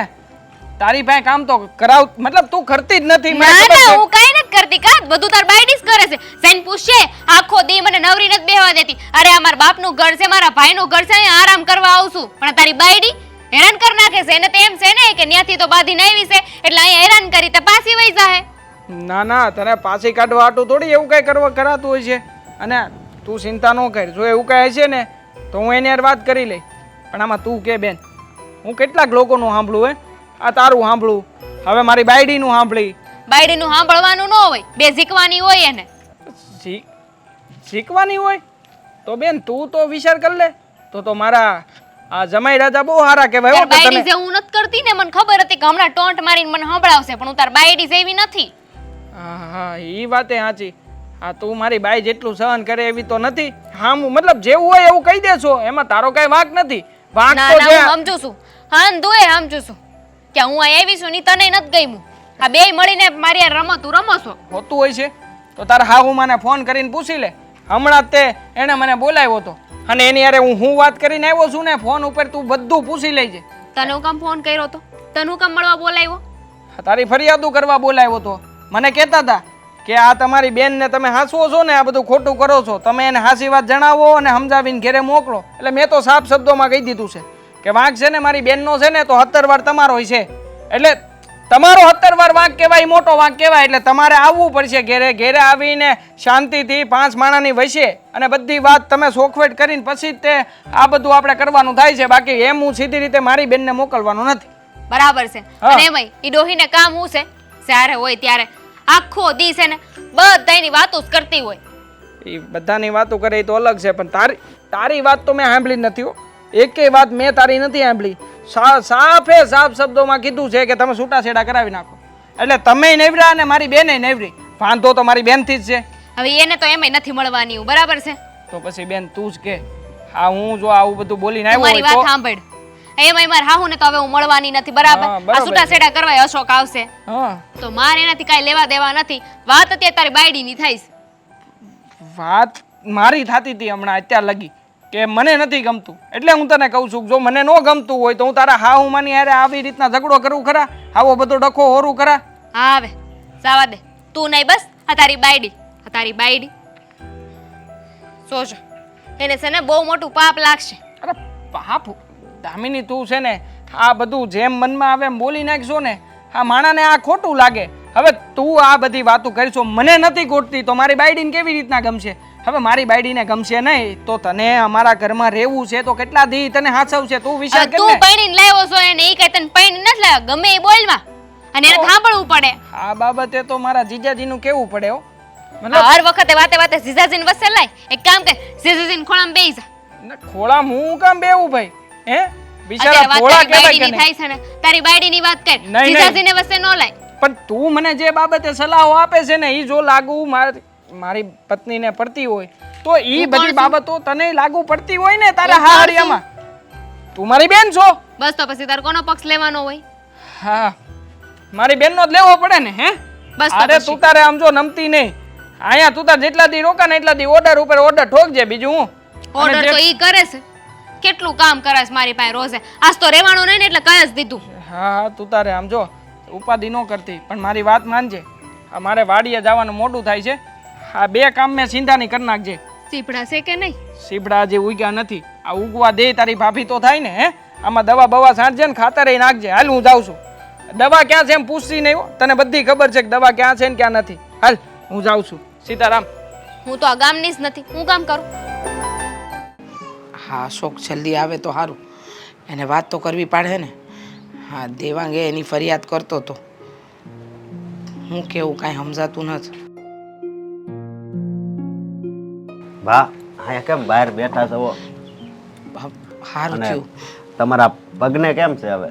તારી પાસે કામ તો કરાવ મતલબ તું કરતી જ નથી. મને ના ખબર ના છે. હું કાઈ નથી કરતી, કા બધું તાર બાયડી જ કરે છે. સેન પૂછે આખો દી મને નવરી નથી બેહવા દેતી. અરે આ મારા બાપનું ઘર છે, મારા ભાઈનું ઘર છે, અહીંયા આરામ કરવા આવશું, પણ તારી બાયડી હેરાન કરી નાખે છે. એને તો એમ છે ને કે ન્યાથી તો બાંધીને આવી છે એટલે અહીંયા હેરાન કરી તો પાછી વઈ જાહે. ના ના તને પાછી કાઢવા આટું થોડી એવું કઈ કરવા કરાતું હોય છે. અને તું ચિંતા ન કર, જો એવું કઈ હશે ને તો હું એની યાર વાત કરી લઈ. પણ આમાં તું કે બેન હું કેટલાક લોકોનું સાંભળું હે, આ તારું સાંભળું, હવે મારી બાયડીનું સાંભળી. બાયડીનું સાંભળવાનું ન હોય, બે શીખવાની હોય એને. શીખવાની હોય તો બેન તું તો વિચાર કર લે. તો મારા આ જમાઈ રાજા બહુ સારા કહેવાય. તાર બાયડી જે હું નથી કરતી ને મને ખબર હતી કે હમણાં ટોન્ટ મારીને મને સંભળાવશે, પણ હું તાર બાયડી જેવી નથી. હા એ વાતે સાચી. હા તું મારી બાઈ જેટલું સહન કરે એવી તો નથી. હા મતલબ જેવું હોય એવું કહી દેશો, એમાં તારો કઈ વાંક નથી. વાંક ના તો ના છે. હું સમજુ છું, હા દુએ સમજુ છું કે હું અહીં આવી છું ની તને નથી ગમ્યું. આ બે મળીને મારી યાર રમો છો. હોતું હોય છે તો તારા હાહુ માને ફોન કરીને પૂછી લે હમણાં જ તે એણે મને બોલાવ્યો હતો અને એની યારે હું વાત કરીને આવ્યો છું ને ફોન ઉપર તું બધું પૂછી લેજે. તને હું કામ ફોન કર્યો તો? તને હું કામ મળવા બોલાવ્યો? તારી ફરિયાદો કરવા બોલાવ્યો હતો. મને કહેતા હતા કે આ તમારી બેનને તમે હાંસવો છો ને આ બધું ખોટું કરો છો, તમે એને હાસી વાત જણાવો અને સમજાવીને ઘરે મોકલો. એટલે મેં તો સાફ શબ્દોમાં કહી દીધું છે કે વાંક છે ને મારી બેનનો છે ને તો 17 વાર તમારો છે, એટલે તમારો 17 વાર વાંક કહેવાય, મોટો વાંક કહેવાય. એટલે તમારે આવવું પડશે ઘેરે. ઘેરે આવીને શાંતિથી 5 માણાની વસે અને બધી વાત તમે સોખવેટ કરીને પછી જ તે આ બધું આપણે કરવાનું થાય છે. બાકી એમ હું સીધી રીતે મારી બેનને મોકલવાનું નથી. બરાબર છે. હા. અને એમાંય ઈ ડોહીને કામ હું છે, જ્યારે હોય ત્યારે આખો દી છે ને બધાયની વાતો જ કરતી હોય. એ બધાની વાતો કરે એ તો અલગ છે, પણ તારી વાત તો મેં સાંભળી જ નથી હો. એકેય વાત મેં તારી નથી સાંભળી. સાફે સાફ શબ્દોમાં કીધું છે કે તમે છૂટાછેડા કરાવી નાખો. એટલે તમે નવરા અને મારી બેને નવરી. વાંધો તો મારી બેનથી જ છે. હવે એને તો એમાંય નથી મળવાની હું, બરાબર છે? તો પછી બેન તું જ કે. હા, હું જો આવું બધું બોલીને તું મારી આવ્યો વાત સાંભળ. એમાંય મારે હાહુ ને તો હવે હું મળવાની નથી, બરાબર? હા, આ બરાબર. છૂટાછેડા કરવા અશોક આવશે હા, તો મારે એનાથી કાંઈ લેવા દેવા નથી. વાત અત્યારે તારી બાયડીની થાય છે. વાત મારી થતી હતી હમણાં અત્યાર લગી કે મને નથી ગમતું. એટલે હું તને કહું છું કે જો મને ન ગમતું હોય તો હું તારા હાહુ માની હારે આવી રીતના ઝઘડો કરું ખરા? આવો બધો ડખો હોરું ખરા? હા હવે સાવા દે. તું નહીં, બસ આ તારી બાયડી. આ તારી બાયડી સોચ, એને છે ને બહુ મોટું પાપ લાગશે. અરે પાપ દામિની, તું છે ને આ બધું જેમ મનમાં આવે એમ બોલી નાખશો ને આ માણાને આ ખોટું લાગે. હવે તું આ બધી વાતો કરશો, મને નથી ગોઠતી તો મારી બાયડીને કેવી રીતના ગમશે? હવે મારી બાયડીને ગમશે નહીં તો તને અમારા ઘરમાં રહેવું છે તો કેટલા દી તને હાચવશે? તું વિચાર હવે કર તું ને. પૈણીને લાવ્યો છો એને, ઈ કઈ તને પૈણી નથી લાવ્યો, ગમે એ બોલમાં, અને એને સાંભળવું પડે. આ બાબતે તો મારા જીજાજીનું કેવું પડે હો. હર વખતે વાતે વાતે જીજાજીને વસે લાય. એક કામ કર, જીજાજીને ખોળામાં બેસી જા. ખોળામાં હું કામ બેવું ભાઈ? હે બિચારા અત્યારે વાત ખોળા તારી કહેવાય કે બાયડીની નહીં? થાય છે ને, તારી બાયડીની વાત કર. નહીં. જીજાજીને વસે ન લાય. પણ તું મને જે બાબતે સલાહો આપે છે ને એ જો લાગુ મારી પત્નીને પડતી હોય તો ઈ બધી બાબતો તને લાગુ પડતી હોય ને તારા હાહરિયામાં. તું મારી બેન છો. બસ તો પછી તાર કોનો પક્ષ લેવાનો હોય? હા, મારી બેનનો જ લેવો પડે ને. હે બસ તો અરે પછી. તું તારે આમ જો નમતી નહીં. અહીંયા તું તાર જેટલા દી રોકા ને એટલા દી ઓર્ડર ઉપર ઓર્ડર ઠોકજે. બીજું હું ઓર્ડર તો ઈ કરે છે. કેટલું કામ કરે છે મારી પાસે રોજે. આજ તો રહેવાનું નહીં ને એટલે કહી જ દીધું. હા, તું તારે આમ જો ઉપાધિ ન કરતી, પણ મારી વાત માનજે. આ મારે વાડીએ જવાનું મોડું થાય છે. આ 2 કામ મેં સિંધાની કરી નાખજે. સીપડા છે કે નહીં? સીબડા જે ઉગ્યા નથી, આ ઉગવા દે તારી ભાભી તો થાય ને. હે આમાં દવા બવા છાંટજે ને ખાતર એ નાખજે. હાલ હું જાઉં છું. દવા ક્યાં છે એમ પૂછતી નહીં હો. તને બધી ખબર છે કે દવા ક્યાં છે ને ક્યાં નથી. હાલ હું જાઉં છું. સીતારામ. હું તો આ ગામની જ નથી, હું કામ કરું? હા, અશોક જલ્દી આવે તો સારું. એને વાત તો કરવી પડે ને. હા, દેવાંગે એની ફરિયાદ કરતો હતો. હું કેવું કાંઈ સમજાતું નથી. બા અહીંયા કેમ બહાર બેઠા છો? સારું અને થયું. તમારા પગને કેમ છે હવે?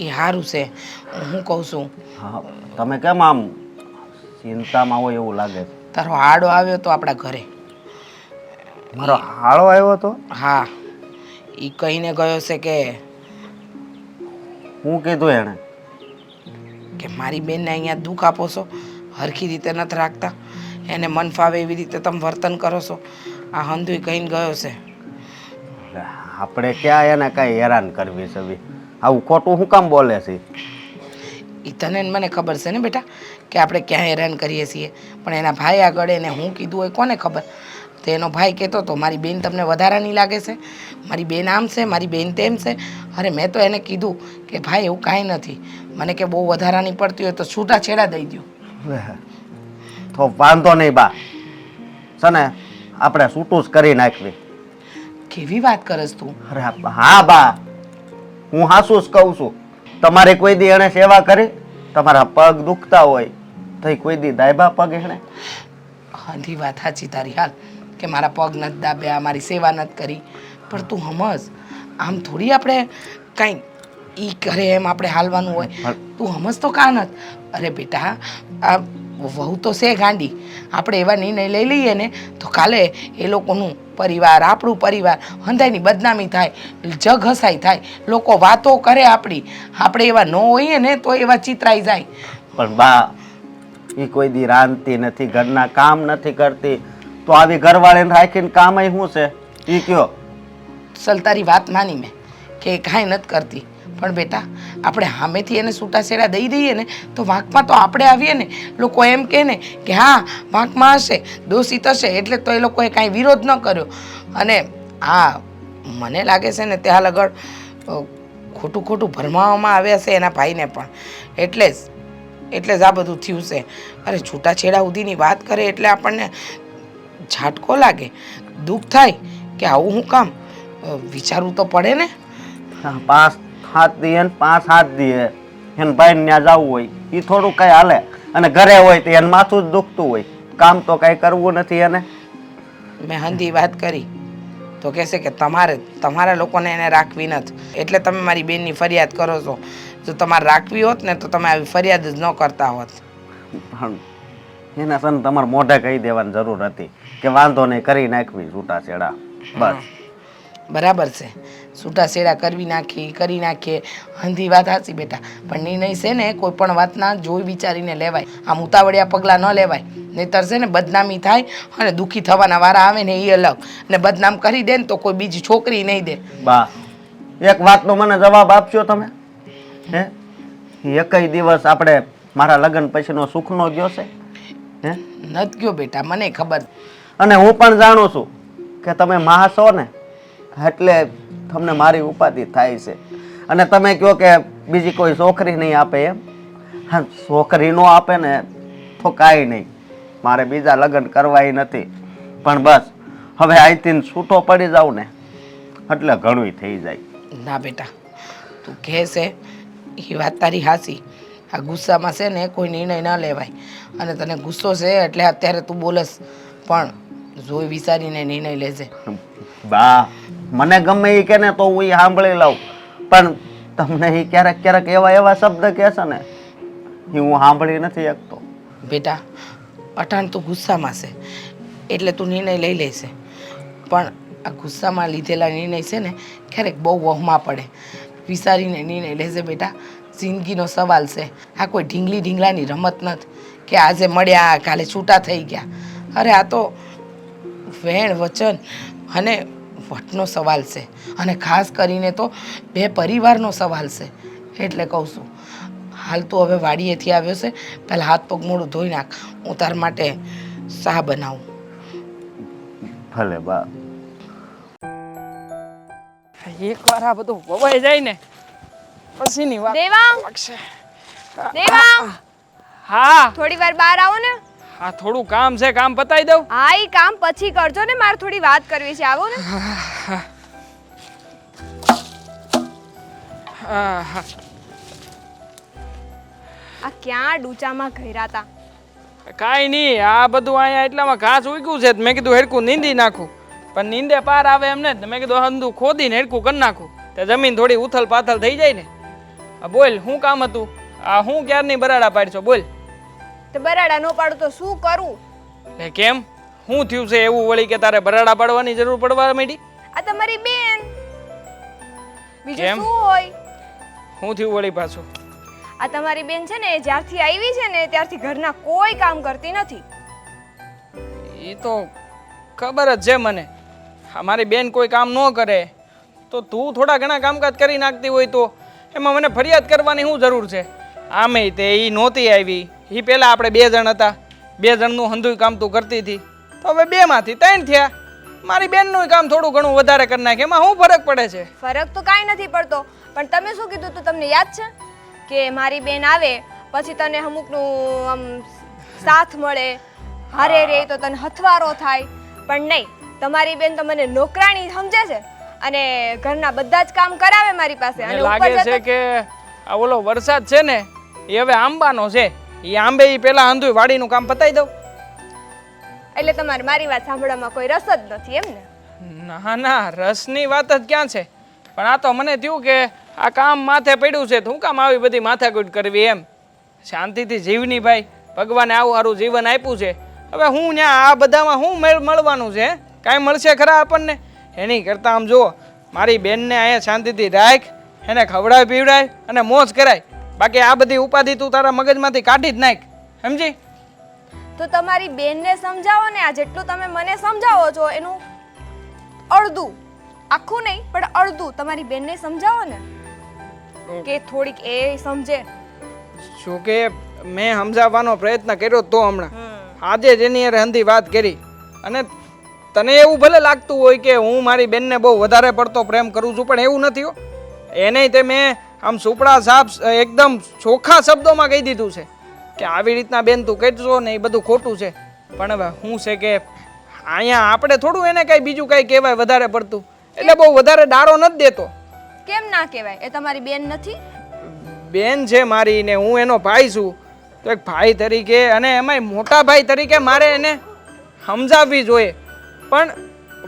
એ સારું છે. હું કહું છું, હા, તમે કેમ આમ ચિંતામાં હોય એવું લાગે છે? તારો આડો આવ્યો તો આપણા ઘરે. મારો હાળો આવ્યો તો? હા, એ કહીને ગયો છે કે હું કીધું એણે? કે મારી બેનને અહીંયા દુઃખ આપો છો, હરખી રીતે નથી રાખતા, એને મન ફાવે એવી રીતે તમે વર્તન કરો છો. આ હંધુય કહીને ગયો છે. આપણે ક્યાં એને કાંઈ હેરાન કરવી છે બી? આવું ખોટું શું કામ બોલે છે? એ તને ને મને ખબર છે ને બેટા કે આપણે ક્યાં હેરાન કરીએ છીએ, પણ એના ભાઈ આગળ એને હું કીધું હોય કોને ખબર. તો એનો ભાઈ કહેતો હતો મારી બેન તમને વધારાની લાગે છે, મારી બેન આમ છે, મારી બેન તેમ છે. અરે મેં તો એને કીધું કે ભાઈ એવું કાંઈ નથી, મને કે બહુ વધારાની પડતી હોય તો છૂટાછેડા દઈ દો. તો વાંધો નહીં બા, છે ને આપણે છૂટું જ કરી નાખવી. કેવી વાત કરસ તું? અરે હા બા, હું હાસું જ કહું છું. તમારે કોઈ દી એણે સેવા કરી? તમારા પગ દુખતા હોય તો કોઈ દી દાયબા પગ એણે? હાથી વાત સાચી તારી. હાલ કે મારા પગ નથી દાબ્યા, મારી સેવા નથી કરી, પણ તું સમજ આમ થોડી આપણે કાંઈ ઈ કરે એમ આપણે હાલવાનું હોય. તું સમજ તો કાં નથી? અરે બેટા, આ વહુ તો છે ગાંડી. આપણે એવા નિર્ણય લઈ લઈએ ને તો કાલે એ લોકોનું પરિવાર, આપણું પરિવાર, હંધાઈની બદનામી થાય, જગ હસાઈ થાય, લોકો વાતો કરે આપણી. આપણે એવા ન હોઈએ ને તો એવા ચિતરાઈ જાય. પણ બા એ કોઈ દી રાંધતી નથી, ઘરના કામ નથી કરતી, તો આવી ઘરવાળીને રાખીને કામ શું છે એ કયો. ચલ તારી વાત માની મેં કે એ કાંઈ નથી કરતી, પણ બેટા આપણે સામેથી એને છૂટાછેડા દઈ દઈએ ને તો વાંકમાં તો આપણે આવીએ ને. લોકો એમ કહે ને કે હા વાંકમાં હશે, દોષિત હશે, એટલે તો એ લોકોએ કાંઈ વિરોધ ન કર્યો. અને હા મને લાગે છે ને ત્યાં લગળ ખોટું ખોટું ભરમાવવામાં આવ્યા છે એના ભાઈને પણ, એટલે જ આ બધું થયું છે. અરે છૂટાછેડા સુધીની વાત કરે એટલે આપણને ઝાટકો લાગે, દુઃખ થાય કે આવું હું કામ, વિચારવું તો પડે ને. 5-7 દીએ ને 5-7 દીએ એને ભાઈને ત્યાં જવું હોય એ થોડું કઈ હાલે, અને ઘરે હોય તો એને માથું જ દુખતું હોય, કામ તો કઈ કરવું નથી એને. મેં હંધી વાત કરી તો કહેશે કે તમારા લોકોને એને રાખવી નથી, એટલે તમે મારી બેનની ફરિયાદ કરો છો. જો તમારે રાખવી હોત ને તો તમે આવી ફરિયાદ જ ન કરતા હોત. પણ એને છે ને તમારે મોઢે કહી દેવાની જરૂર હતી કે વાંધો નહીં કરી નાખવી છૂટાછેડા, બસ. બરાબર છે, છૂટાછેડા કરી નાખીએ હંધી વાત સાચી બેટા, પણ નિર્ણય છે ને કોઈ પણ વાતના જોઈ વિચારીને લેવાય. આમ ઉતાવળિયા પગલાં ન લેવાય, નહીંતર છે ને બદનામી થાય અને દુઃખી થવાના વારા આવે ને એ અલગ, ને બદનામ કરી દે ને તો કોઈ બીજી છોકરી નહીં દે. બા એક વાતનો મને જવાબ આપશો તમે? હે એકય દિવસ આપણે મારા લગ્ન પછીનો સુખનો ગયો છે? હે નથી ગયો બેટા, મને ખબર. અને હું પણ જાણું છું કે તમે માં છો ને એટલે તમને મારી ઉપાધિ થાય છે. અને તમે કહો કે બીજી કોઈ છોકરી નહીં આપે એમ. હા છોકરી નો આપે ને તો કાંઈ નહીં, મારે બીજા લગ્ન કરવાય નથી, પણ બસ હવે અહીંથી છૂટો પડી જાઉં ને એટલે ઘણું થઈ જાય. ના બેટા, તું કહે છે એ વાત તારી હાસી. આ ગુસ્સામાં છે ને કોઈ નિર્ણય ન લેવાય, અને તને ગુસ્સો છે એટલે અત્યારે તું બોલસ, પણ જોઈ વિચારીને નિર્ણય લેજે. બા મને ગમે એ કે ને તો હું એ સાંભળી લઉં, પણ તમને એ ક્યારેક ક્યારેક એવા શબ્દ કહે છે ને એ હું સાંભળી નથી શકતો. બેટા અટાણ તું ગુસ્સામાં છે એટલે તું નિર્ણય લઈ લેશે, પણ આ ગુસ્સામાં લીધેલા નિર્ણય છે ને ક્યારેક બહુ વહમાં પડે. વિચારીને નિર્ણય લેજે બેટા, જિંદગીનો સવાલ છે. આ કોઈ ઢીંગલાની રમત નથી કે આજે મળ્યા કાલે છૂટા થઈ ગયા. અરે આ તો વેણ વચન અને વટનો સવાલ છે, અને ખાસ કરીને તો બે પરિવારનો સવાલ છે. એટલે કહું છું હાલ તું હવે વાડીએથી આવ્યો છે, પહેલાં હાથ પગ મોઢું ધોઈ નાખ, હું તાર માટે ચા બનાવું. ભલે બા. એકવાર આ બધું વવાઈ જાય ને પછીની વાત દેવાંગ! લાગશે. દેવાંગ! હા થોડી વાર બહાર આવો ને. હા થોડું કામ છે, કામ પતાવી દઉં. હા ઈ કામ પછી કરજો ને, મારે થોડી વાત કરવી છે. આવો ને. હા આ ક્યાં ડૂચામાં ઘેરા તા? કાંઈ નહીં, આ બધું અહીંયા એટલામાં ઘાસ ઉગ્યું છે, મેં કીધું હેડકું નીંદી નાખું, પણ નીંદે પાર આવે એમ ને, મેં કીધું હંધું ખોદીને હેડકું કરી નાખું, તો જમીન થોડી ઉથલ પાથલ થઈ જાય ને. બોલ શું કામ હતું? આ હું ક્યારની બરાડા પાડશો બોલ. તો બરાડા નો પાડું તો શું કરું? એ કેમ, શું થયું છે એવું વળી કે તારે બરાડા પાડવાની જરૂર પડવા માંડી? આ તમારી બેન, બીજું કેમ? શું હોય? શું થયું વળી પાછું? આ તમારી બેન છે ને જ્યારથી આવી છે ને ત્યારથી ઘરના કોઈ કામ કરતી નથી. એ તો ખબર જ છે મને, અમારી બેન કોઈ કામ ન કરે તો તું થોડા ઘણા કામકાજ કરી નાખતી હોય તો એમાં મને ફરિયાદ કરવાની શું જરૂર છે? આમે તે એ નહોતી આવી, એ પહેલાં આપણે 2 જણ હતા, 2 જણનું હંધુય કામ તું કરતી હતી, તો હવે 2માંથી 3 થયા. મારી બેનનું કામ થોડું ઘણું વધારે કરી નાખે, એમાં શું ફરક પડે છે? ફરક તો કાંઈ નથી પડતો, પણ તમે શું કીધું તું? તમને યાદ છે કે મારી બેન આવે પછી તને અમુકનું આમ સાથ મળે, હારે રે તો તને હથવારો થાય, પણ નહીં, તમારી બેન તો મને નોકરાણી સમજે છે અને ઘરના બધા જ કામ કરાવે મારી પાસે. મને અને લાગે ઉપર છે કે આ ઓલો વરસાદ છે ને એ હવે આંબાનો છે, એ આંબે એ પહેલા હંધુય વાડીનું કામ પતાવી દઉં. એટલે તમારે મારી વાત સાંભળવામાં કોઈ રસ જ નથી એમ ને? ના ના, રસની વાત જ ક્યાં છે, પણ આ તો મને થયું કે આ કામ માથે પડ્યું છે તો હું કામ આવી બધી માથાકૂટ કરવી એમ. શાંતિથી જીવની ભાઈ, ભગવાને આવું સારું જીવન આપ્યું છે, હવે હું ત્યાં આ બધામાં શું મળવાનું છે? કાંઈ મળશે ખરા આપણને? એની કરતાં આમ જુઓ, મારી બેનને અહીંયા શાંતિથી રાખ, એને ખવડાય પીવડાય અને મોજ કરાય, બાકી આ બધી ઉપાધિ તું તારા મગજમાંથી કાઢી જ નાખ, સમજી? તો તમારી બેનને સમજાવો ને. આ જેટલું તમે મને સમજાવો છો એનું અડધું, આખું નહીં પણ અડધું તમારી બેનને સમજાવો ને, કે થોડીક એ સમજે. શું કે મેં સમજાવવાનો પ્રયત્ન કર્યો તો હમણાં આજે જ એની હારે હંધી વાત કરી, અને તને એવું ભલે લાગતું હોય કે હું મારી બેનને બહુ વધારે પડતો પ્રેમ કરું છું, પણ એવું નથી હો. એને તે મેં આમ સુપડા સાપ એકદમ ચોખ્ખા શબ્દોમાં કહી દીધું છે કે આવી રીતના બેન તું કહેજો ને એ બધું ખોટું છે. પણ હવે શું છે કે અહીંયા આપણે થોડું એને કાંઈ બીજું કાંઈ કહેવાય વધારે પડતું, એટલે બહુ વધારે ડારો નથી દેતો. કેમ ના કહેવાય? એ તમારી બેન નથી? બેન છે મારી ને હું એનો ભાઈ છું, તો એક ભાઈ તરીકે અને એમાંય મોટા ભાઈ તરીકે મારે એને સમજાવવી જોઈએ. પણ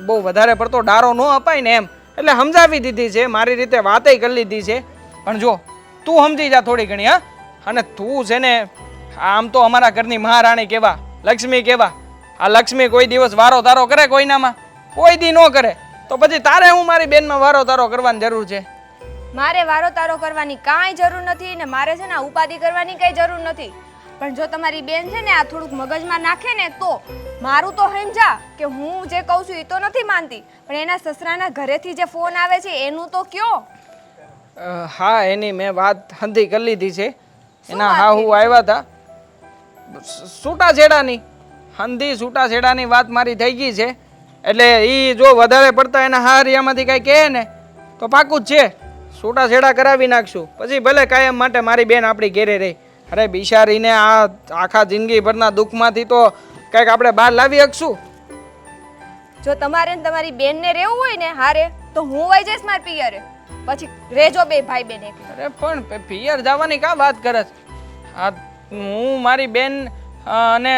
બહુ વધારે પડતો ડારો ન અપાય ને એમ, એટલે સમજાવી દીધી છે, મારી રીતે વાતય કરી લીધી છે. પણ જો તું સમજી જા થોડી ઘણી, હા. અને તું છે ને આમ તો અમારા ઘરની મહારાણી કહેવા, લક્ષ્મી કહેવા. આ લક્ષ્મી કોઈ દિવસ વારો તારો કરે કોઈનામાં? કોઈ દી ન કરે. તો પછી તારે હું મારી બેનમાં વારો તારો કરવાની જરૂર છે? મારે વારો તારો કરવાની કાંઈ જરૂર નથી ને મારે છે ને આ ઉપાધિ કરવાની કાંઈ જરૂર નથી. પણ જો તમારી બેન છે ને આ થોડુંક મગજમાં નાખે ને તો મારું તો સમજા કે હું જે કહું છું એ તો નથી માનતી, પણ એના સસરાના ઘરેથી જે ફોન આવે છે એનું તો કયો. હા, એની મેં વાત હંધી કરી લીધી છે. એના હા હું આવ્યા હતા છૂટાછેડાની, હંધી છૂટાછેડાની વાત મારી થઈ ગઈ છે. એટલે એ જો વધારે પડતા એના હારિયામાંથી કાંઈ કહે ને તો પાકું જ છે, છૂટાછેડા કરાવી નાખશું. પછી ભલે કાયમ માટે મારી બેન આપણી ઘેરે રહી. અરે બિચારીને આ આખા જિંદગીભરના દુઃખમાંથી તો કંઈક આપણે બહાર લાવી શકશું. જો તમારે ને તમારી બેનને રહેવું હોય ને હારે તો હું વહી જઈશ મારા પિયરે, પછી રહેજો બે ભાઈ બેન એક. અરે પણ પિયર જવાની કા વાત કરે છે? આ હું મારી બેન અને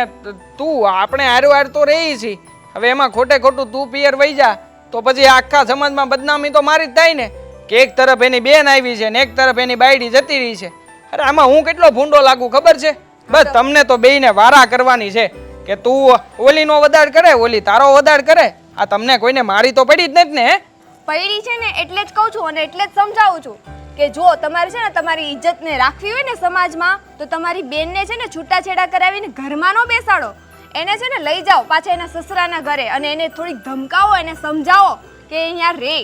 તું આપણે હારું હાર તો રહી છીએ. હવે એમાં ખોટે ખોટું તું પિયર વહી જા તો પછી આખા સમાજમાં બદનામી તો મારી જ થાય ને, કે એક તરફ એની બેન આવી છે ને એક તરફ એની બાયડી જતી રહી છે. અરે આમાં હું કેટલો ભૂંડો લાગુ ખબર છે? બસ તમને તો બેયને વારા કરવાની છે કે તું ઓલીનો વદાડ કરે, ઓલી તારો વદાડ કરે. આ તમને કોઈને મારી તો પડી જ નથી ને? પૈડી છે ને એટલે જ કહું છું અને એટલે જ સમજાવું છું કે જો તમારે છે ને તમારી ઇજ્જતને રાખવી હોય ને સમાજમાં તો તમારી બેનને છે ને છૂટાછેડા કરાવીને ઘરમાં ન બેસાડો. એને છે ને લઈ જાઓ પાછા એના સસરાના ઘરે અને એને થોડીક ધમકાવો, એને સમજાવો કે અહીંયા રે.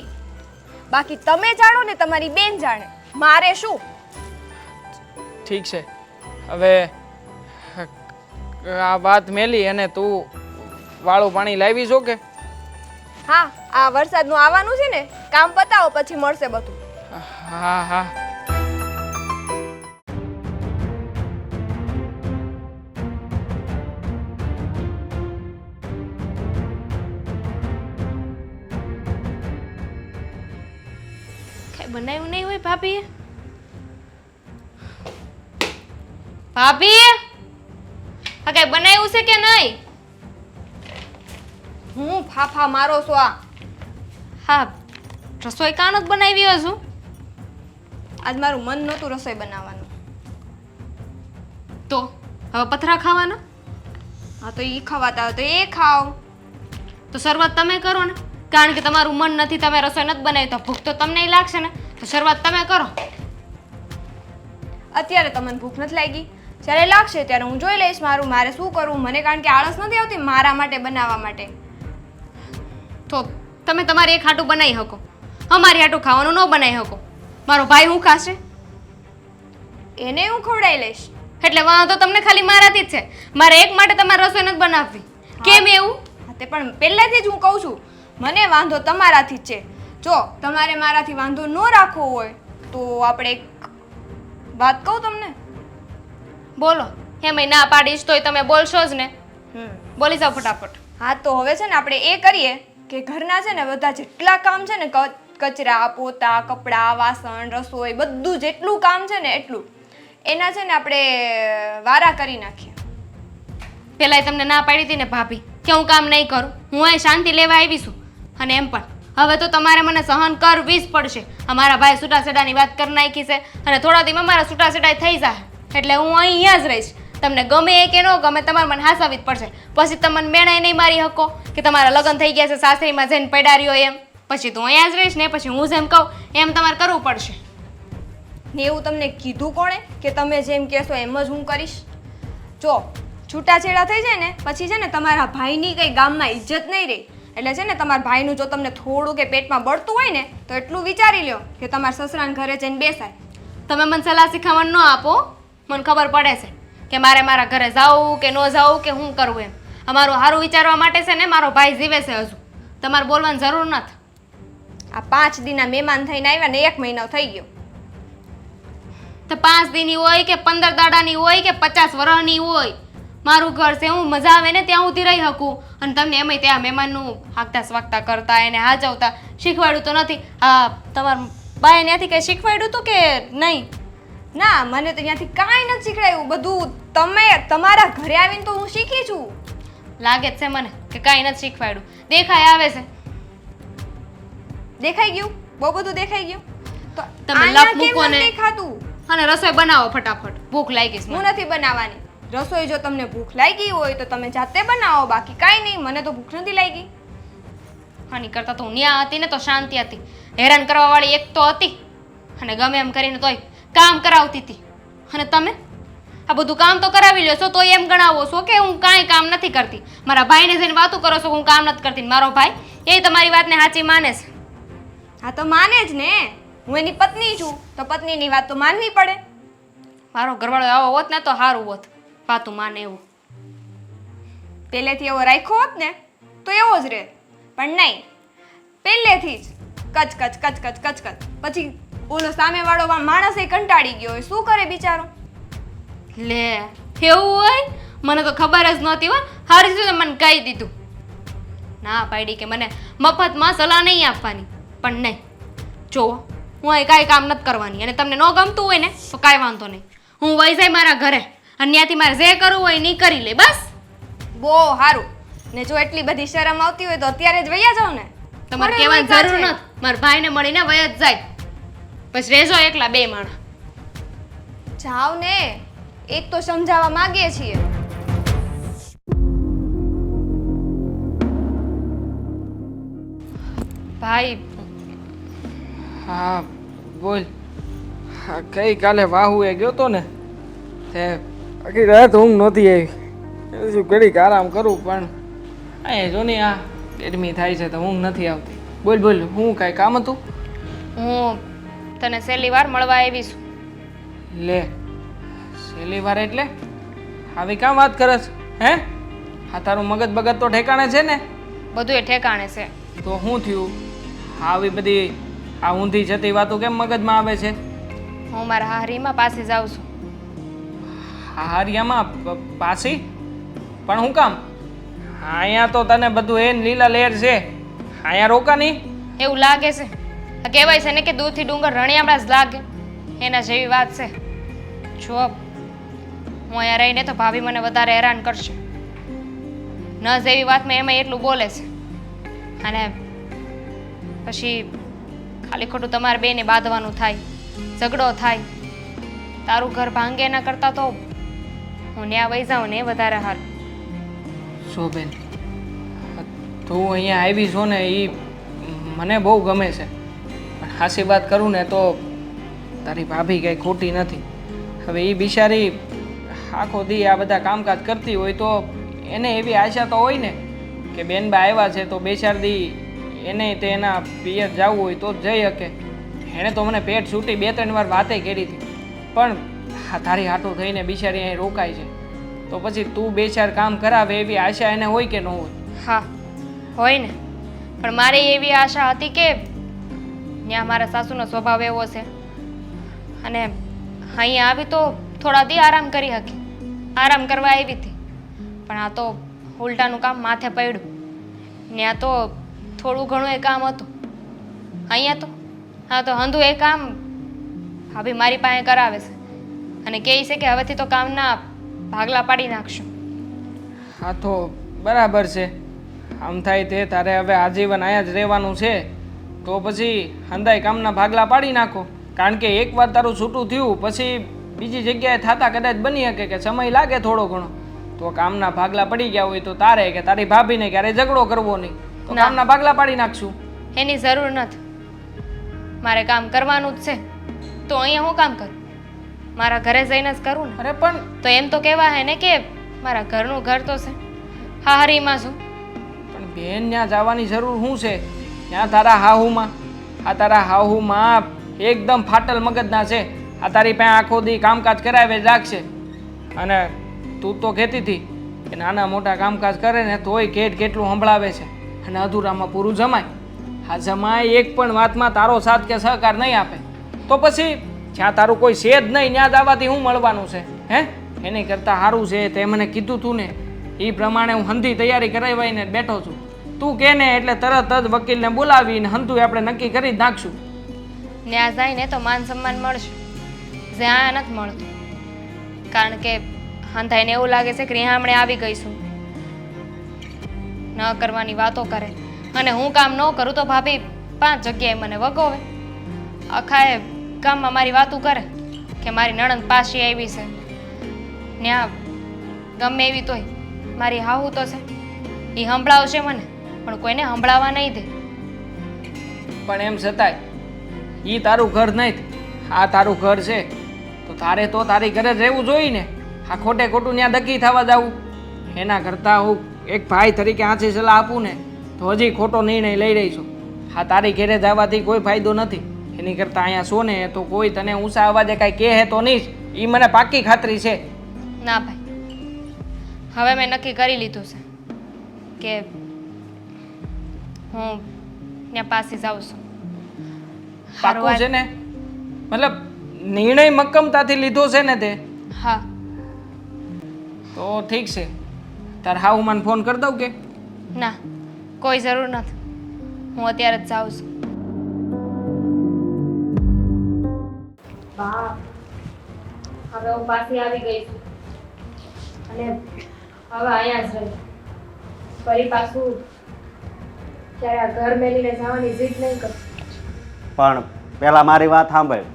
બાકી તમે જાણો ને તમારી બેન જાણે, મારે શું. ઠીક છે, હવે આ વાત મેલી અને તું વાળું પાણી લાવી છો કે? હા, આ વરસાદનું આવવાનું છે ને, કામ પતાવો પછી મળશે બધું. હા હા. કઈ બનાવ્યું નહીં હોય ભાભીએ? ભાભી, હા કઈ બનાવ્યું છે કે નહીં? હું ફાફા મારો છો આ? હા, રસોઈ કાં નથી બનાવી હજુ? આજ મારું મન નહોતું રસોઈ બનાવવાનું. તો હવે પથરા ખાવાના? હા તો એ ખવાતા હોય તો એ ખાઓ. તો શરૂઆત તમે કરો ને, કારણ કે તમારું મન નથી, તમે રસોઈ નથી બનાવી તો ભૂખ તો તમને લાગશે ને, તો શરૂઆત તમે કરો. અત્યારે તમને ભૂખ નથી લાગી, જ્યારે લાગશે ત્યારે હું જોઈ લઈશ મારે શું કરવું. મને કારણ કે આળસ નથી આવતી મારા માટે બનાવવા માટે. તો તમે તમારી એક હાટું બનાવી શકો, અમારી હાટું ખાવાનું ન બનાવી શકો. મારો ભાઈ હું ખાશે? એને હું ખવડાવી લઈશ. એટલે વાંધો તમને ખાલી મારાથી જ છે. મારે એક માટે તમારે રસોઈ નથી બનાવવી. કેમ એવું? હા તે પણ પહેલેથી જ હું કહું છું મને વાંધો તમારાથી જ છે. જો તમારે મારાથી વાંધો ન રાખવો હોય તો આપણે એક વાત કહું તમને. બોલો. એમાંય ના પાડીશ તોય તમે બોલશો જ ને. બોલી જાઓ ફટાફટ. હા તો હવે છે ને આપણે એ કરીએ કે ઘરના છે ને બધા જેટલા કામ છે ને કચરા પોતા કપડાં વાસણ રસોઈ બધું જેટલું કામ છે ને એટલું એના છે ને આપણે વારા કરી નાખીએ. પેલા તમને ના પાડી હતી ને ભાભી કે હું કામ નહીં કરું, હું અહીં શાંતિ લેવા આવી છું. અને એમ પણ હવે તો તમારે મને સહન કરવી જ પડશે. અમારા ભાઈ છૂટાછેડાની વાત કરી નાખી છે અને થોડા દિવસમાં મારા છૂટાછેડા થઈ જાય એટલે હું અહીંયા જ રહીશ. તમને ગમે એ કે ન ગમે તમારે મને હાસાવી જ પડશે. પછી તમે મેણાય નહીં મારી શકો કે તમારા લગ્ન થઈ ગયા છે સાસરીમાં જઈને પડ્યા રહ્યો એમ. પછી તું અહીંયા જ રહીશ ને, પછી હું જેમ કહું એમ તમારે કરવું પડશે. ને એવું તમને કીધું કોણે કે તમે જેમ કહેશો એમ જ હું કરીશ? જો છૂટાછેડા થઈ જાય ને પછી છે ને તમારા ભાઈની કંઈ ગામમાં ઇજ્જત નહીં રહે. એટલે છે ને તમારા ભાઈનું જો તમને થોડું કે પેટમાં બળતું હોય ને તો એટલું વિચારી લ્યો કે તમારા સસરાના ઘરે જઈને બેસાય. તમે મને સલાહ શીખામણ ન આપો. મને ખબર પડે છે કે મારે મારા ઘરે જાવું કે ન જાવું કે શું કરવું એમ. અમારું સારું વિચારવા માટે છે ને મારો ભાઈ જીવે છે હજુ. તમારે બોલવાની જરૂર નથી. આ 5 દિનના મહેમાન થઈને આવ્યા ને 1 મહિનો થઈ ગયો. તો 5 દીની હોય કે 15 દાડાની હોય કે 50 વર્ષની હોય, મારું ઘર છે, હું મજા આવે ને ત્યાં સુધી રહી શકું. અને તમને એમાંય ત્યાં મહેમાનનું હાંકતા સ્વાગતા કરતા એને હાચવતા શીખવાડ્યું તો નથી. આ તમારા બાએ ત્યાંથી કંઈ શીખવાડ્યું હતું કે નહીં? ના, મને તો ત્યાંથી કાંઈ નથી શીખડાયું. બધું તમે તમારા ઘરે આવીને તો હું શીખી છું. લાગે જ છે મને કે કાંઈ નથી શીખવાડ્યું. દેખાય આવે છે. દેખાઈ ગયું? બહુ બધું દેખાઈ ગયું? તો તમે આના લપ કેમ મૂકો નથી ને. દેખાતું? અને રસોઈ બનાવો ફટાફટ, ભૂખ લાગી છે હું મને. નથી બનાવવાની રસોઈ. જો તમને ભૂખ લાગી હોય તો તમે જાતે બનાવો, બાકી કાંઈ નહીં. મને તો ભૂખ નથી લાગી. આની કરતાં તો હું ન્યા હતી ને તો શાંતિ હતી. હેરાન કરવા વાળી એક તો હતી અને ગમે એમ કરીને તોય કામ કરાવતી હતી. અને તમે આ બધું કામ તો કરાવી લ્યો છો તોય એમ ગણાવો છો કે હું કાંઈ કામ નથી કરતી. મારા ભાઈને જઈને વાતું કરો છો કે હું કામ નથી કરતી. મારો ભાઈ એ તમારી વાતને સાચી માને છે. હા તો માને જ ને. હું એની પત્ની છું તો પત્નીની વાત તો માનવી પડે. મારો ઘરવાળો આવો હોત ને તો સારું હોત, વાતું માને એવું. પહેલેથી એવો રાખ્યો હોત ને તો એવો જ રહે. પણ નહીં, પહેલેથી જ કચ કચ કચ કચ કચ કચ. પછી ઓલો સામેવાળો માણસ એ કંટાળી ગયો હોય. શું કરે બિચારો? લે એવું હોય? મને તો ખબર જ નહોતી હો. હારી રીતે મને કહી દીધું. ના પાડી કે મને મફતમાં સલાહ નહીં આપવાની. પણ નહીં, જુઓ હું અહીં કાંઈ કામ નથી કરવાની. અને તમને ન ગમતું હોય ને તો કાંઈ વાંધો નહીં, હું વહી જાય મારા ઘરે અને ત્યાંથી મારે જે કરવું હોય નહીં કરી લે બસ. બહુ સારું. ને જો એટલી બધી શરમ આવતી હોય તો અત્યારે જ વયા જાવ ને. તમારે મને કહેવાની રોકા જરૂર છે. નથી. મારા ભાઈને મળીને વય જ જાય. પછી રહેજો એકલા 2 માણા. જાવ ને. એક તો સમજાવવા માંગીએ છીએ. ભાઈ હા બોલ. હા ગઈકાલે વાહુએ ગયો તો ને તે આખી રાત ઊંઘ નહોતી આવી. શું ઘડીક આરામ કરું પણ અહીંયા જો ને આ ગરમી થાય છે તો ઊંઘ નથી આવતી. બોલ બોલ, હું કાંઈ કામ હતું? હું તને છેલ્લી વાર મળવા આવી છું. લે છેલ્લી વાર એટલે આવી કામ વાત કરસ? હે હા તારું મગજ બગજ તો ઠેકાણે છે ને? બધું એ ઠેકાણે છે. તો શું થયું? આવી બધી આ ઊંધી જતી વાતો કેમ મગજમાં આવે છે? હું મારા હારીમાં પાસે જાઉં છું. હારિયામાં પાછી? પણ હું કામ? અહીંયા તો તને બધું એન લીલા લહેર છે. અહીંયા રોકા નહીં? એવું લાગે છે. આ કહેવાય છે ને કે દૂધથી ડુંગર રણિયામણા જ લાગે. એના જેવી વાત છે. જો હું અહીંયા રહીને તો ભાભી મને વધારે હેરાન કરશે. ન જેવી વાતમાં એમાં એટલું બોલે છે. અને પછી ખાલી ખોટું તમારે બેને બાંધવાનું થાય, ઝઘડો થાય. તારું ઘર ભાંગે એના કરતાં તો હું ન્યા વહી જાઉં ને એ વધારે હાલ. શું બેન, તું અહીંયા આવી છો ને એ મને બહુ ગમે છે. પણ હાસી વાત કરું ને તો તારી ભાભી કંઈ ખોટી નથી. હવે એ બિચારી આખો દી આ બધા કામકાજ કરતી હોય તો એને એવી આશા તો હોય ને કે બેનબા આવ્યા છે તો 2-4 દી એને તે એના પિયર જવું હોય તો જ જઈ શકે. એણે તો મને પેટ છૂટી 2-3 વાર વાતે કરી હતી. પણ આ તારી હાટું થઈને બિચારી અહીં રોકાય છે તો પછી તું 2-4 કામ કરાવે એવી આશા એને હોય કે ન હોય? હા હોય ને. પણ મારી એવી આશા હતી કે ત્યાં મારા સાસુનો સ્વભાવ એવો છે અને અહીંયા આવી તો થોડા દી આરામ કરી શકી. આરામ કરવા આવી હતી પણ આ તો ઉલટાનું કામ માથે પડ્યું. ત્યાં તો થોડું ઘણું એ કામ હતું. અહીંયા તો હા તો હંધું એ કામ ભાભી મારી પાસે કરાવે છે અને કહે છે કે હવેથી તો કામના ભાગલા પાડી નાખશું. હા તો બરાબર છે. આમ થાય તે તારે હવે આજીવન અહીંયા જ રહેવાનું છે તો પછી હંધાય કામના ભાગલા પાડી નાખો. કારણ કે એકવાર તારું છૂટું થયું પછી બીજી જગ્યાએ થતા કદાચ બની શકે કે સમય લાગે થોડો ઘણો. તો કામના ભાગલા પડી ગયા હોય તો તારે કે તારી ભાભીને ક્યારે ઝઘડો કરવો નહીં તો ના. કામના ભાગલા પાડી નાખશું. એની જરૂર નથી. મારે કામ કરવાનું જ છે તો અહીંયા હું કામ કરું? મારા ઘરે જઈને જ કરું ને. અરે પણ તો એમ તો કહેવા હે ને કે મારા ઘરનું ઘર તો છે હા હરીમાં છું. પણ બેન ત્યાં જવાની જરૂર શું છે? ત્યાં તારા હાહુમાં, આ તારા હાહુમાં એકદમ ફાટલ મગજના છે. આ તારી પાસે આખો દી કામકાજ કરાવે જ રાખશે. અને તું તો કહેતી હતી કે નાના મોટા કામકાજ કરે ને તોય કેટલું સંભળાવે છે અને અધૂરામાં પૂરું જમાય. આ જમાય એક પણ વાતમાં તારો સાથ કે સહકાર નહીં આપે તો પછી જ્યાં તારું કોઈ છે જ નહીં ત્યાં જવાથી શું મળવાનું છે? હે, એની કરતાં સારું છે તે મને કીધું તું ને એ પ્રમાણે હું હંધી તૈયારી કરાવીને બેઠો છું. તું કે ને એટલે તરત જ વકીલને બોલાવીને હંધું આપણે નક્કી કરી જ નાખશું. ત્યાં જાય ને તો માન સન્માન મળશે, જ્યાં નથી મળતું. કારણ કે હંધાઈને એવું લાગે છે કે રિહામણે આવી ગઈશું, ન કરવાની વાતો કરે અને હું કામ ન કરું તો ભાભી 5 જગ્યાએ મને વગોવે. આખા ગામમાં મારી વાતું કરે કે મારી નણંદ પાછી આવી છે. ત્યાં ગમે એવી તોય મારી હાહુ તો છે, એ સંભળાવશે મને, પણ કોઈને સંભળાવવા નહીં દે. પણ એમ છતાંય એ તારું ઘર નહીં, આ તારું ઘર છે તો તારે તો તારી ઘરે જ રહેવું જોઈએ ને. આ ખોટે ખોટું ત્યાં દકી થવા જવું એના કરતાં હું એક ભાઈ તરીકે આછી સલાહ આપું ને તો હજી ખોટો નિર્ણય લઈ રહી છું. આ તારી ઘરે જવાથી કોઈ ફાયદો નથી. એની કરતાં અહીંયા છો ને તો કોઈ તને ઊંચા અવાજે કાંઈ કહે તો નહીં જ, એ મને પાક્કી ખાતરી છે. ના ભાઈ, હવે મેં નક્કી કરી લીધું છે કે હું ત્યાં પાછી જાઉં છું. પાક્કું છે ને? મતલબ નિર્ણય મક્કમતાથી લીધો છે ને તે? હા. તો ઠીક છે. તાર હાઉ મને ફોન કરી દઉં કે? ના, કોઈ જરૂર નથી, હું અત્યારે જ જાઉં છું. બા, હવે હું પાછી આવી ગઈ છું અને હવે અહીંયા જ રહી. ફરી પાછું ત્યારે આ ઘર મેલીને જવાની જીદ નહીં કરું. પણ પહેલાં મારી વાત સાંભળ.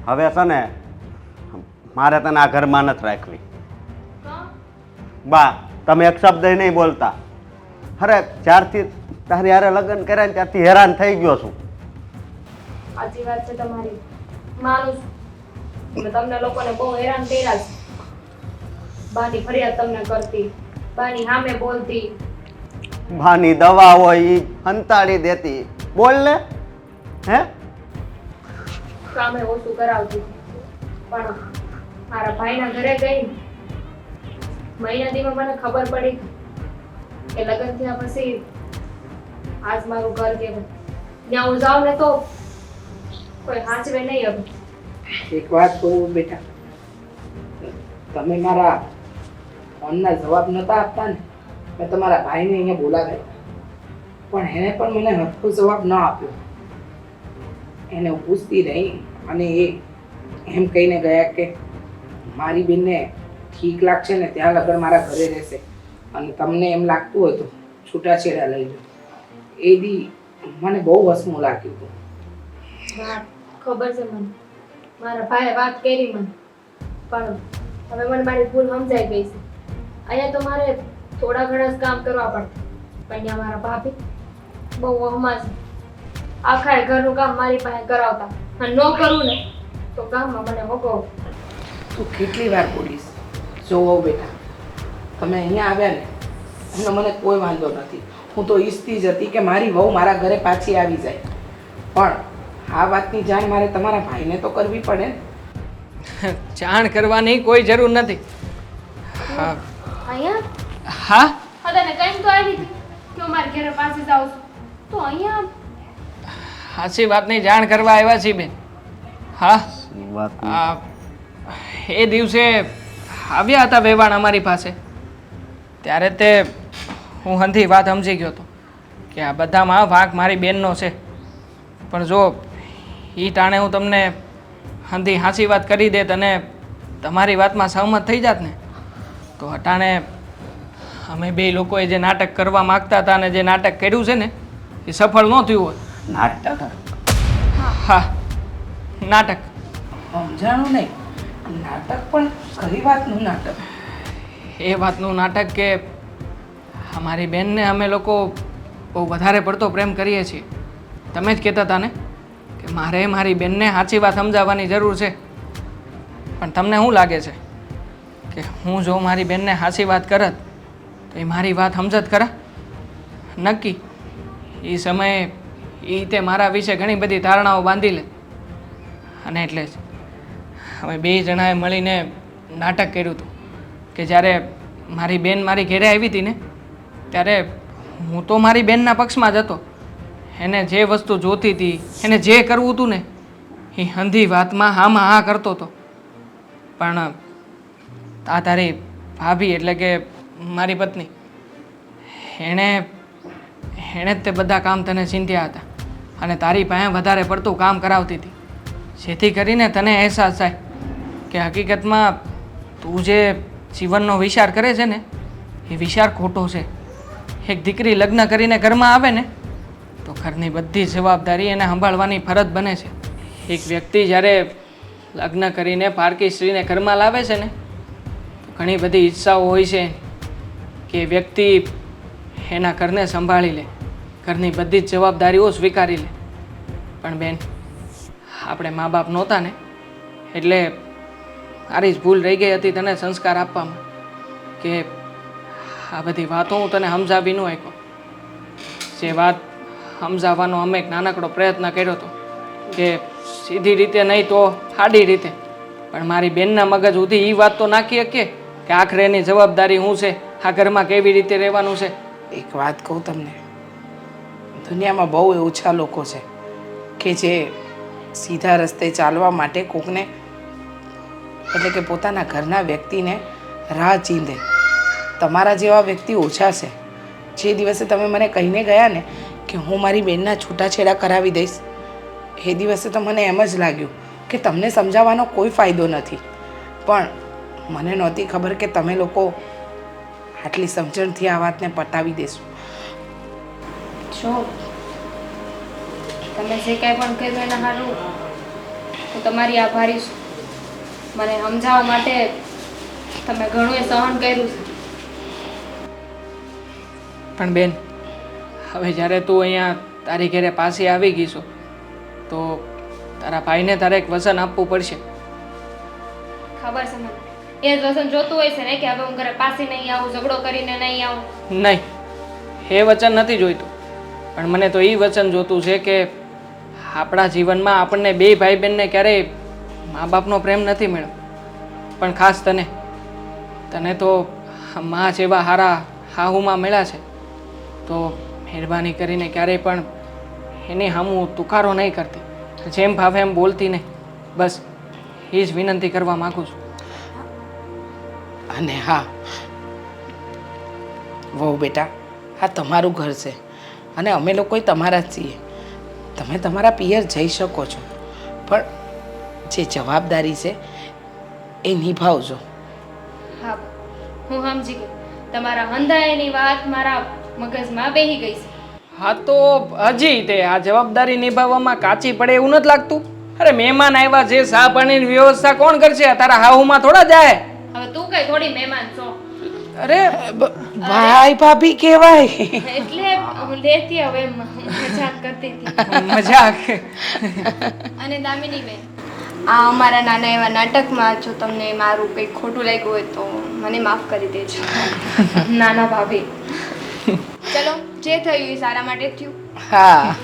હવે છે ને મારે તને આ ઘરમાં નથી રાખવી. બા, તમે એક શબ્દ નહીં બોલતા. અરે જ્યારથી તારી હારે લગ્ન કર્યા ને ત્યારથી હેરાન થઈ ગયો છું. સાચી વાત છે તમારી, માનું છું. મેં તમને લોકોને બહુ હેરાન કર્યા છે. બાની ફરિયાદ તમને કરતી, બાની સામે બોલતી. બાની દવા હોય એ હંતાડી દેતી. બોલ ને. હે, કામે ઓછું કરાવતી. પણ મારા ભાઈના ઘરે ગઈ મહિના દીમાં મને ખબર પડી કે લગ્ન થયા પછી આજ મારું ઘર કેવું. ત્યાં હું જાઉં ને તો કોઈ હાચવે નહીં. હવે એક વાત કહું બેટા, તમે મારા ફોનના જવાબ નહોતા આપતા ને, મેં તમારા ભાઈને અહીંયા બોલાવ્યા પણ એને પણ મને હરખો જવાબ ન આપ્યો. એને હું પૂછતી રહી અને એ એમ કહીને ગયા કે મારી બેનને ઠીક લાગશે ને ત્યાં લગન મારા ઘરે રહેશે અને તમને એમ લાગતું હતું છૂટાછેડા લઈ લો. એ દી મને બહુ વસમું લાગ્યું હતું. હા, ખબર છે મને. મારા ભાઈએ વાત કરી મને, પણ હવે મને મારી ભૂલ સમજાઈ ગઈ છે. અહીંયા તો મારે થોડા ઘણા જ કામ કરવા પડે, પણ અહીંયા મારા ભાભી બહુ વહમા છે. આખા ઘરનું કામ મારી પાસે કરાવતા અને ન કરું ને તો કામમાં મને વગો. તું કેટલી વાર બોલીશ? જોવો બેટા, તમે અહીંયા આવ્યા ને એનો મને કોઈ વાંધો નથી. હું તો ઈચ્છતી જ હતી કે મારી વહુ મારા ઘરે પાછી આવી જાય, પણ આ વાતની જાણ મારે તમારા ભાઈને તો કરવી પડે ને. જાણ કરવાની કોઈ જરૂર નથી. હા અહીંયા હા, તને કઈ તો આવી હતી કે હું મારા ઘરે પાછી જાઉં છું, તો અહીંયા સાચી વાતની જાણ કરવા આવ્યા છીએ બેન. હા, વાત એ દિવસે આવ્યા હતા વેવાણ અમારી પાસે, ત્યારે તે હું હંધી વાત સમજી ગયો હતો કે આ બધામાં વાંક મારી બેનનો છે. પણ જો એ ટાણે હું તમને હંધી સાચી વાત કરી દેત અને તમારી વાતમાં સહમત થઈ જાત ને તો અટાણે અમે બે લોકોએ જે નાટક કરવા માગતા હતા અને જે નાટક કર્યું છે ને એ સફળ ન થયું હોય. નાટક. હા, નાટક. સમજાણું નહીં. નાટક પણ કઈ વાતનું નાટક? એ વાતનું નાટક કે અમારી બેનને અમે લોકો બહુ વધારે પડતો પ્રેમ કરીએ છીએ. તમે જ કહેતા હતા ને કે મારે મારી બેનને સાચી વાત સમજાવવાની જરૂર છે. પણ તમને શું લાગે છે કે હું જો મારી બેનને હાચી વાત કરત તો એ મારી વાત સમજત ખરા? નક્કી એ સમયે એ તે મારા વિશે ઘણી બધી ધારણાઓ બાંધી લે. અને એટલે જ અમે બે જણાએ મળીને નાટક કર્યું હતું કે જ્યારે મારી બેન મારી ઘેરે આવી હતી ને ત્યારે હું તો મારી બેનના પક્ષમાં જ હતો. એને જે વસ્તુ જોતી હતી, એને જે કરવું હતું ને એ અંધી વાતમાં હામાં હા કરતો હતો. પણ આ તારી ભાભી એટલે કે મારી પત્ની એણે જ તે બધા કામ તને ચિંત્યા હતા અને તારી પાસે વધારે પડતું કામ કરાવતી હતી, જેથી કરીને તને અહેસાસ થાય કે હકીકતમાં તું જે જીવનનો વિચાર કરે છે ને એ વિચાર ખોટો છે. એક દીકરી લગ્ન કરીને ઘરમાં આવે ને તો ઘરની બધી જવાબદારી એને સંભાળવાની ફરજ બને છે. એક વ્યક્તિ જ્યારે લગ્ન કરીને પારકી સ્ત્રીને ઘરમાં લાવે છે ને તો ઘણી બધી ઈચ્છાઓ હોય છે કે વ્યક્તિ એના ઘરને સંભાળી લે, ઘરની બધી જ જવાબદારીઓ સ્વીકારી લે. પણ બેન, આપણે મા બાપ નહોતા ને એટલે મારી જ ભૂલ રહી ગઈ હતી તને સંસ્કાર આપવામાં કે આ બધી વાતો હું તને સમજાવી ન શક્યો. જે વાત સમજાવવાનો અમે એક નાનકડો પ્રયત્ન કર્યો હતો કે સીધી રીતે નહીં તો આડી રીતે, પણ મારી બેનના મગજ સુધી એ વાત તો નાખી શકીએ કે આખરે એની જવાબદારી શું છે, આ ઘરમાં કેવી રીતે રહેવાનું છે. એક વાત કહું તમને, દુનિયામાં બહુ ઓછા લોકો છે કે જે સીધા રસ્તે ચાલવા માટે કોકને એટલે કે પોતાના ઘરના વ્યક્તિને રાહ ચીંધે. તમારા જેવા વ્યક્તિ ઓછા છે. જે દિવસે તમે મને કહીને ગયા ને કે હું મારી બેનના છૂટાછેડા કરાવી દઈશ, એ દિવસે તો મને એમ જ લાગ્યું કે તમને સમજાવવાનો કોઈ ફાયદો નથી. પણ મને નહોતી ખબર કે તમે લોકો આટલી સમજણથી આ વાતને પતાવી દેશો. જો તમે જે કાંઈ પણ કહ્યું એના સારું હું તમારી આભારી છું. મને સમજાવવા માટે તમે ઘણું એ સહન કર્યું છે. પણ બેન, હવે જ્યારે તું અહીંયા તારી ઘરે પાછી આવી ગઈ છો તો તારા ભાઈને તારે એક વચન આપવું પડશે. ખબર છે મને એ જ વસન જોતું હોય છે ને કે હવે હું ઘરે પાછી નહીં આવું, ઝઘડો કરીને નહીં આવું. નહીં, એ વચન નથી જોઈતું, પણ મને તો એ વચન જોતું છે કે આપણા જીવનમાં આપણને બે ભાઈ બહેનને ક્યારેય મા બાપનો પ્રેમ નથી મળ્યો, પણ ખાસ તને તો મા જેવા હારા હાહુમાં મળ્યા છે. તો મહેરબાની કરીને ક્યારેય પણ એની સામું તુકારો નહીં કરતી, જેમ ભાવે એમ બોલતી નહીં. બસ એ જ વિનંતી કરવા માગું છું. અને હા વહુ બેટા, આ તમારું ઘર છે અને અમે લોકોય તમારા જ છીએ. તમે તમારા પિયર જઈ શકો છો, પણ જે જવાબદારી છે એ નિભાવજો. હા, હું સમજી ગઈ. તમારા હંધાયની વાત મારા મગજમાં બેહી ગઈ છે. હા તો હજી તે આ જવાબદારી નિભાવવામાં કાચી પડે એવું નથી લાગતું? અરે મહેમાન આવ્યા છે, ચા પાણીની વ્યવસ્થા કોણ કરશે? તારા હાહુમાં થોડા જાય. હવે તું કઈ થોડી મહેમાન છો. અરે ભાઈ ભાભી કહેવાય. એટલે હું લેતી હવે મજાક કરતી હતી. મજાક. અને દામિની બેન, આ અમારા નાના એવા નાટકમાં જો તમને મારું કંઈક ખોટું લાગ્યું હોય તો મને માફ કરી દેજો. નાના ભાભી, ચલો, જે થયું એ સારા માટે જ થયું. હા